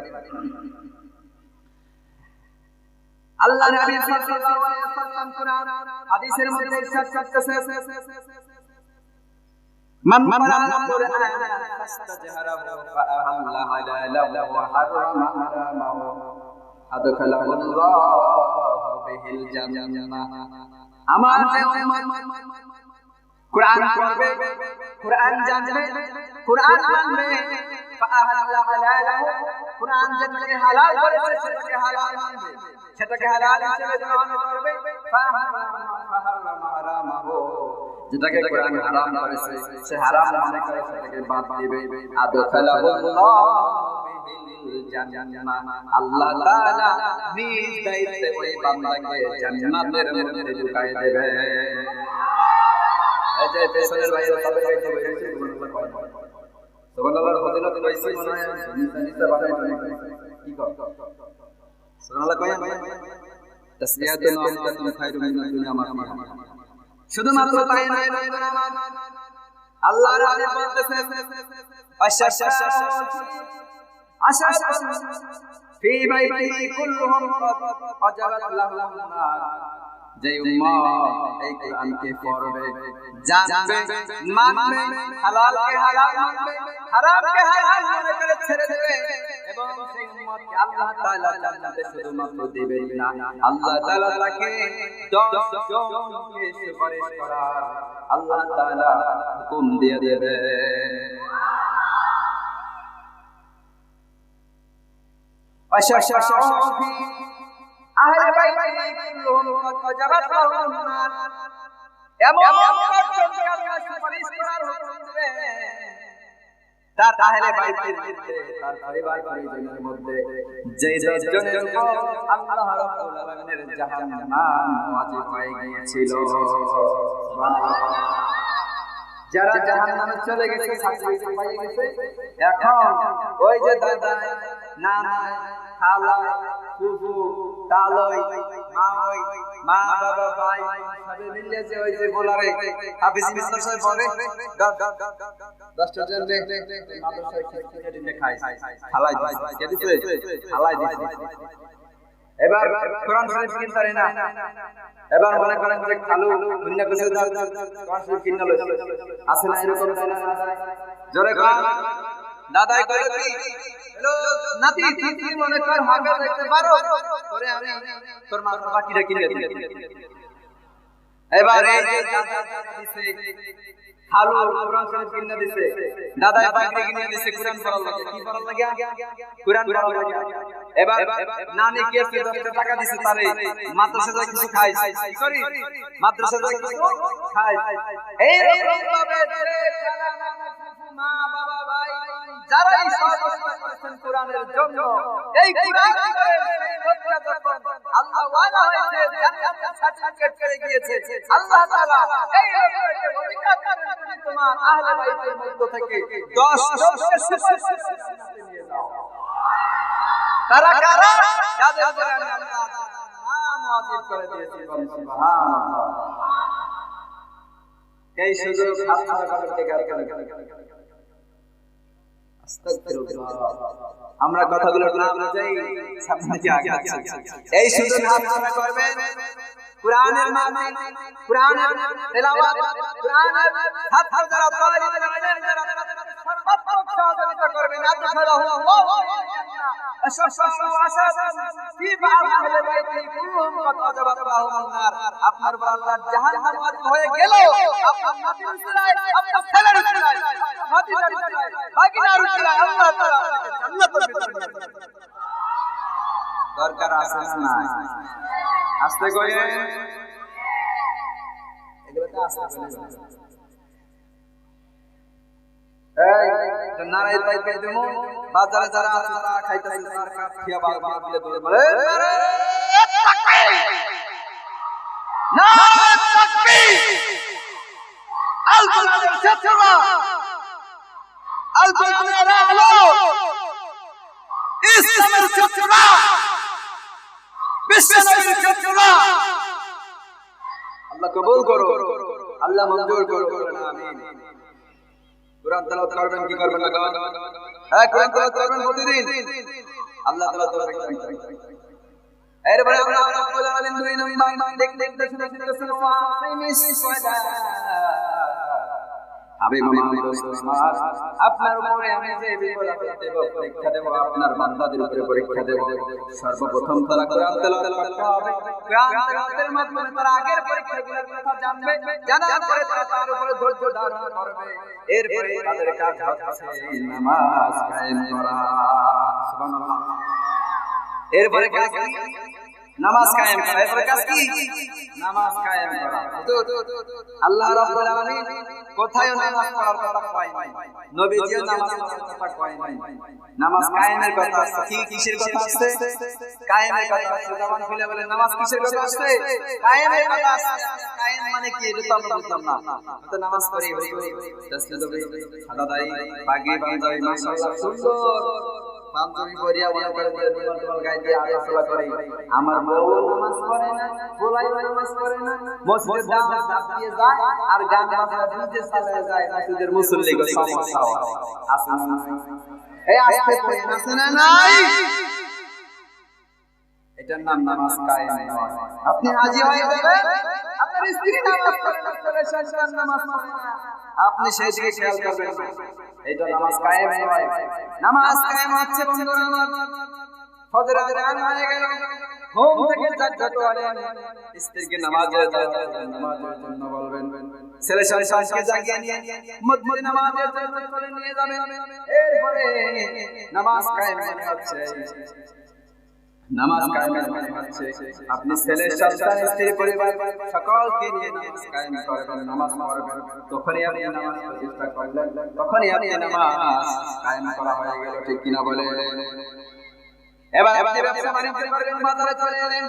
আল্লাহ নবী সাল্লাল্লাহু আলাইহি ওয়াসাল্লাম কোরআন হাদিসের মধ্যে ইরশাদ করতেছে, মান ক্বারাআল কুরআনা ফাস্তাজহারাহু ফাআহাল্লা হালালাহু ওয়া হারামা হারামাহু আদখালাহুল্লাহু বিহিল জান্নাহ। আমার যে উম্মত কুরআন পড়বে, কুরআন জানবে, কুরআন মানবে, ফাআহাল্লা হালালাহু, কুরআন যেটাকে হালাল করেছে সেটাকে হালাল মানবে, সেটাকে হালাল হিসেবে গ্রহণ করবে, ফাহারামা হারামাহু, যেটাকে কোরআন হারাম করেছে সে হারাম মনে করে সেটাকে বাদ দিবে, আদখালাহুল্লাহু বিহিল জান্নাহ, আল্লাহ তাআলা নিজ দায়িত্বে ওই বান্দাকে জান্নাতের মধ্যে ঢুকায় দেবে। এই যে পেছনের ভাইরা সবাই গাইতে বলেছে সুবহানাল্লাহর ফজিলত পাইছি মনে হয় নিচে বানাই কি কর সুবহানাল্লাহ কয় তাসবিহাতুন ওয়াহিদাতুন খায়রুম মিনাদ দুনিয়া মা ফিহা। শুধুমাত্র তাই নয়, আল্লাহর হাবিব বলতেছেন আশাশাতুন ফি বাইতি কুল্লুহুম ক্বাদ ওয়াজাবাত লাহুম নার। যে উম্মত এই কোরআনকে পড়বে, জানবে, মানবে, হালালকে হালাল মানবে, হারামকে হারাম মনে করে ছেড়ে দেবে এবং সেই উম্মতকে আল্লাহ তাআলা জান্নাতে শুধুমাত্র দিবেন না, আল্লাহ তাআলা তাকে 10 জনকে সুপারিশ করার আল্লাহ তাআলা হুকুম দিয়ে দেবে। আশাশাফি আহলে বাইতি কুল্লুহুম ক্বাদ ওয়াজাবাত লাহুম নার। এমন একজনকে আল্লাহ সুপারিশ করার হুকুম দেবে তার আহলে বাইতের মধ্যে, তার পরিবার পরিজনের মধ্যে যে 10 জনের উপর আল্লাহ রাব্বুল আলামিনের জাহান্নাম ওয়াজিব হয়ে গিয়েছিল। সুবহানাল্লাহ। যারা জাহান্নামে চলে গেছে, শাস্তি পেয়ে গেছে, এখন ওই যে দাদা, নানা, খালা, ফুফু তালই মাই মা বাবা ভাই সবে মিলে যে ওই যে বলারে হাফিজ মাদ্রাসায় পড়ে 10টা জন মাদ্রাসায় খিচুড়ি খায় খালাই দিছে খালাই দিছে এবার কোরআন শরীফ কিনতারে না এবার মনে করেন যে খালু দুনিয়া কাছে কোরআন শরীফ কিনা লইছে আছে না এরকম জোরে কর দাদাই কইল কি হ্যালো নাতি তুই মনে কর হাফেজ হইতে পারো পরে আমি তোর মা বাকিটা কিনে দিই এবার এই যে দাদা দিছে খালু কোরআন শরীফ কিনে দিছে দাদাই বাকি কিনে দিছে কোরআন পড়ার লাগে কি পড়ার লাগে কোরআন পড়ার লাগে এবার নানি কে 10 টাকা দিছে তারে মাদ্রাসা যায় কিছু খাই কি করি মাদ্রাসা যায় কিছু খাই এই রকম ভাবে মা বাবা ভাই যারাই সহযোগিতা করেছেন কোরআনের জন্য এই কোরআন লোকটা যখন আল্লাহ ওয়ালা হয়েছে জান্নাতের সার্টিফিকেট পেয়ে গিয়েছে আল্লাহ তাআলা এই লোকটাকে অধিকার করে তোমার আহলে বাইতের মধ্য থেকে 10 জনকে জান্নাতে নিয়ে যাও তারা কারা যাদের উপরে আমি আল্লাহ নাম ওয়াজিব করে দিয়েছি সুবহানাল্লাহ এই সুযোগ হাত ধরে কাটতে আমরা কথাগুলোর নাম অনুযায়ী সামনে আগাচ্ছি এই সুযোগ আপনারা করবেন কোরআনের মাহফিল কোরআনের তেলাওয়াত কোরআনের ছাত্র যারা তালিব ইলমের যারা সর্বাত্মক সহযোগিতা করবেন আদখালাহু আল্লাহু আপনার উপর আল্লাহর জাহান্নাম ওয়াজিব হয়ে গেল আপনার নাতির উসিলায় আপনার ছেলের উসিলায় ভাতিজার উসিলায় বাকিনার উসিলায় আল্লাহ তাআলা জান্নাতের ভিতরে দরকার আছে না আস্তে কইয়ে এগুলোতে আস্তে কইয়ে এই নারাই তাই দেমু বাজারে যারা আছে তারা খাইতেছে তার কাট খেয়া বাবা দিলে ধরে বলে তাকবীর না তাকবীর আল কোরআনের ছাত্ররা আল কোরআনের আলো ইসলামের ছাত্ররা বিশ্বনবীর ছাত্ররা আল্লাহ কবুল করো আল্লাহ মঞ্জুর করো আমিন কোরআন তেলাওয়াত করবেন কি করবেন না হ্যাঁ কোরআন তেলাওয়াত করবেন প্রতিদিন আল্লাহ তাআলা তৌফিক দান করেন এরপরে আমরা রব্বুল আলামিন দুই নম্বর দেখতে শুনে ফাকিমিস সালাত আমি মোহাম্মদ আমার আপনার উপরে আমি যে বিপদ দেব পরীক্ষা দেব আপনার বান্দাদের উপরে পরীক্ষা দেব সর্বপ্রথম তারা কোরআন তেলাওয়াত করতে হবে কোরআন তেলাওয়াতের মাধ্যমে তারা আগের পরীক্ষাগুলোর কথা জানবে জানার পরে তারা তার উপরে ধৈর্য ধারণ করবে এরপরে তাদের কাজ হচ্ছে নামাজ কায়েম করা সুবহানাল্লাহ এরপরে কাজ কি নামাজ কায়েম করা এরপরে কাজ কি নামাজ কায়েম করা আল্লাহ রাব্বুল আলামিন কোথায় নামাজ পড়ার কথা কয় নাই নবীজিও নামাজ পড়ার কথা কয় নাই নামাজ কায়েমের কথা আছে কি কিসের কথা আছে কায়েমের কথা আছে জবান খুলে বলে নামাজ কিসের কথা আছে কায়েমের কথা আছে কায়েম মানে কি এটা তো আমরা বুঝলাম না তো নামাজ পড়ি তাসবিহ দেবে সাদা দাড়ি পাগড়ি পাঞ্জাবি মাশাআল্লাহ সুন্দর পাঞ্জাবি পরিয়া মনে করে যে রুমাল গায়ে দিয়ে আলাদা করে আমার বউ নামাজ পড়ে না বলাই নামাজ পড়ে না মসজিদে দাঁত দিয়ে যায় আর গান বাজনা দিয়ে চলে যায় মসজিদের মুসল্লিকে সমস্যা হয় আছে না এই আস্তে পড়ে আছে না নাই এটার নাম নামাজ কায়েম নয় আপনি হাজী হয়ে যাবেন আপনার স্ত্রী নামাজ পড়ে না চলে সন্তান নামাজ পড়ে না আপনি সেই দিকে খেয়াল করবেন এটা নামাজ কায়েম নয় নামাজ কায়েম হচ্ছে বন্ধুরা আমার ফজরের আযান হয়ে গেল ঘুম থেকে জাগ্রত হলেন স্ত্রীকে নামাজের জন্য বলবেন ছেলে সন্তানকে জাগিয়ে নিয়ে মসজিদে নামাজের জন্য চলে নিয়ে যাবেন এরপরে নামাজ কায়েম হচ্ছে নামাজ কায়েম হচ্ছে আপনি ছেলে সন্তান স্ত্রী পরিবার সকলকে নিয়ে নামাজ কায়েম করবেন নামাজ পড়বেন তখনই আপনি নামাজ প্রতিষ্ঠা করলেন তখনই আপনি নামাজ কায়েম করা হয়ে গেল ঠিক কিনা বলে এবার আপনি ব্যবসা বাণিজ্য করবেন বাজারে চলে এলেন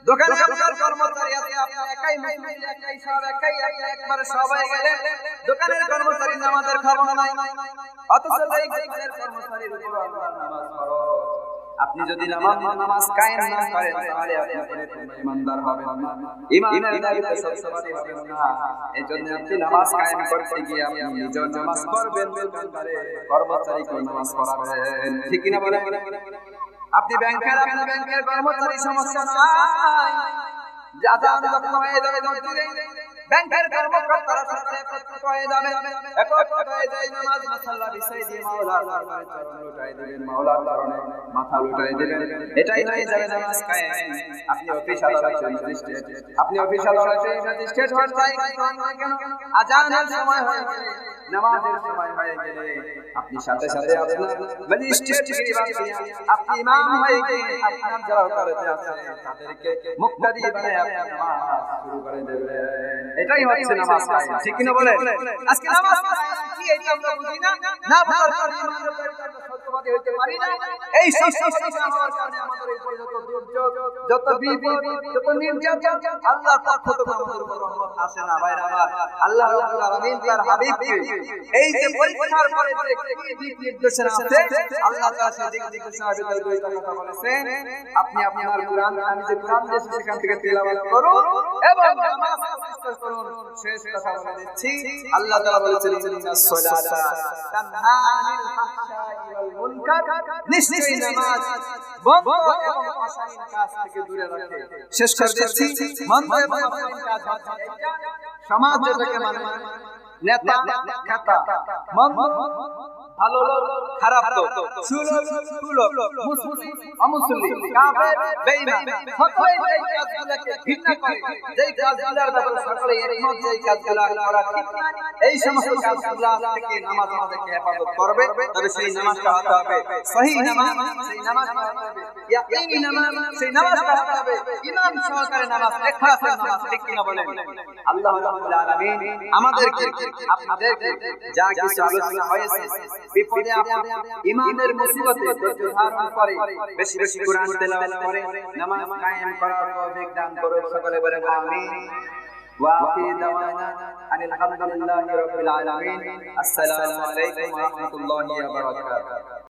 দোকানে আপনার কর্মচারী আছে আপনি একাই মুসলিম একাই সব একাই একবারে সবাই গেলেন দোকানের কর্মচারী নামাজের খবর নাই অথচ এই দোকানের কর্মচারীর উপর আল্লাহর নামাজ ফরজ আপনি যদি নামাজ কায়েম না করেন তাহলে আপনি পরিপূর্ণ ঈমানদার হবেন না, ঈমানের দাবিতে সত্যবাদী হবেন না। এজন্য আপনি নামাজ কায়েম করতে গিয়ে আপনি নিজেও নামাজ পড়বেন, দোকানদারে কর্মচারীকে নামাজ পড়াবেন, ঠিক কি না বলেন? আপনি ব্যাংকের কর্মচারী সমস্যা নাই, আযান যখন হয়ে যাবে মসজিদে ব্যাংকের কর্মকর্তারা সাথে একত্রিত হয়ে যাবে, একত্রিত হয়ে যায় নামাজ মাসাল্লাহ বিছাই দিয়ে মাওলার দরবারে চরণ লুটাই দিবেন, মাওলার চরণে মাথা লুটাই দিবেন, এটাই হয়ে যাবে নামাজ কায়েম। আপনি অফিস আদালতে ম্যাজিস্ট্রেট, আপনি অফিস আদালতে ম্যাজিস্ট্রেট হন যাই কেন, আযানের সময় হয়ে গেলে, নামাজের সময় হয়ে গেলে আপনি সাথে সাথে আপনার ম্যাজিস্ট্রেট থেকে বাদ দিয়ে আপনি ইমাম হয়ে গিয়ে আপনার যারা ওকালতে আছে তাদেরকে মুক্তাদি বানায় আপনি নামাজ শুরু করে দেবেন। এটাই হচ্ছে নামাজ কায়েম, ঠিক কি না বলেন? আজকে নামাজ কি এটা আমরা বুঝি না, না বুঝার কারণে ইমানের দাবিতে আমরা সত্যবাদী হইতে পারি না। এই সমস্যা হওয়ার কারণে আমাদের এই পর্যন্ত দুর্যোগ, যত বিপদ, যত নির্যাতন, আল্লাহর পক্ষ থেকে আমাদের উপর রহমত আসে না। ভাইরা আমার, আল্লাহ রাব্বুল আলামিন তার হাবিবকে এই যে পরীক্ষার পরে যে দিক নির্দেশনা আছে, আল্লাহ তাআলা সেই দিক নির্দেশনার ভিতরে দুইটা কথা বলেছেন, আপনি আপনার কোরআন, আমি যে কোরআন দিয়েছি সেখান থেকে তিলাওয়াত করুন এবং নামাজ প্রতিষ্ঠা করুন। শেষ কথা বলে দিচ্ছি, আল্লাহ তাআলা বলেছেন ইন্নাস সালাতা তানহা আনিল ফাহশাই ওয়াল মুনকার, নিশ্চয়ই নামাজ বন্ধ এবং অশালীন কাজ থেকে দূরে রাখে। শেষ করে দিচ্ছি, মন্দ এবং অশালীন কাজ হচ্ছে এটা সমাজ যেটাকে মানে নেতা খাতা, মন্দ ভালো লোক খারাপ লোক, সুলোক কুলোক, মুসলিম অমুসলিম, কাফের বেঈমান, সকলেই এই কাজগুলোকে ঘৃণা করে, যেই কাজগুলোর ব্যাপারে সকলেই একমত যে এই কাজগুলো করা ঠিক না, এই সমস্ত কাজগুলো থেকে নামাজ আমাদেরকে হেফাজত করবে। তবে সেই নামাজটা হতে হবে সহিহ নামাজ, সেই নামাজটা হতে হবে ইয়াকিনী নামাজ, সেই নামাজটা হতে হবে ঈমান সহকারে নামাজ, ইখলাসের নামাজ, ঠিক কি না বলেন? আল্লাহ রাব্বুল আলামিন আমাদেরকে আপনাদেরকে যা কিছু আলোচনা হয়েছে, বিপদে আপদে ঈমানের মুসিবতে ধৈর্য ধারণ করে বেশি বেশি কোরআন তেলাওয়াত করে নামাজ কায়েম করার তৌফিক দান করুন। সকলে বলেন আমিন। ওয়া আখির দাওয়ানা আনিল হামদুলিল্লাহি রাব্বিল আলামিন। আসসালামু আলাইকুম ওয়া রাহমাতুল্লাহি ওয়া বারাকাতুহু।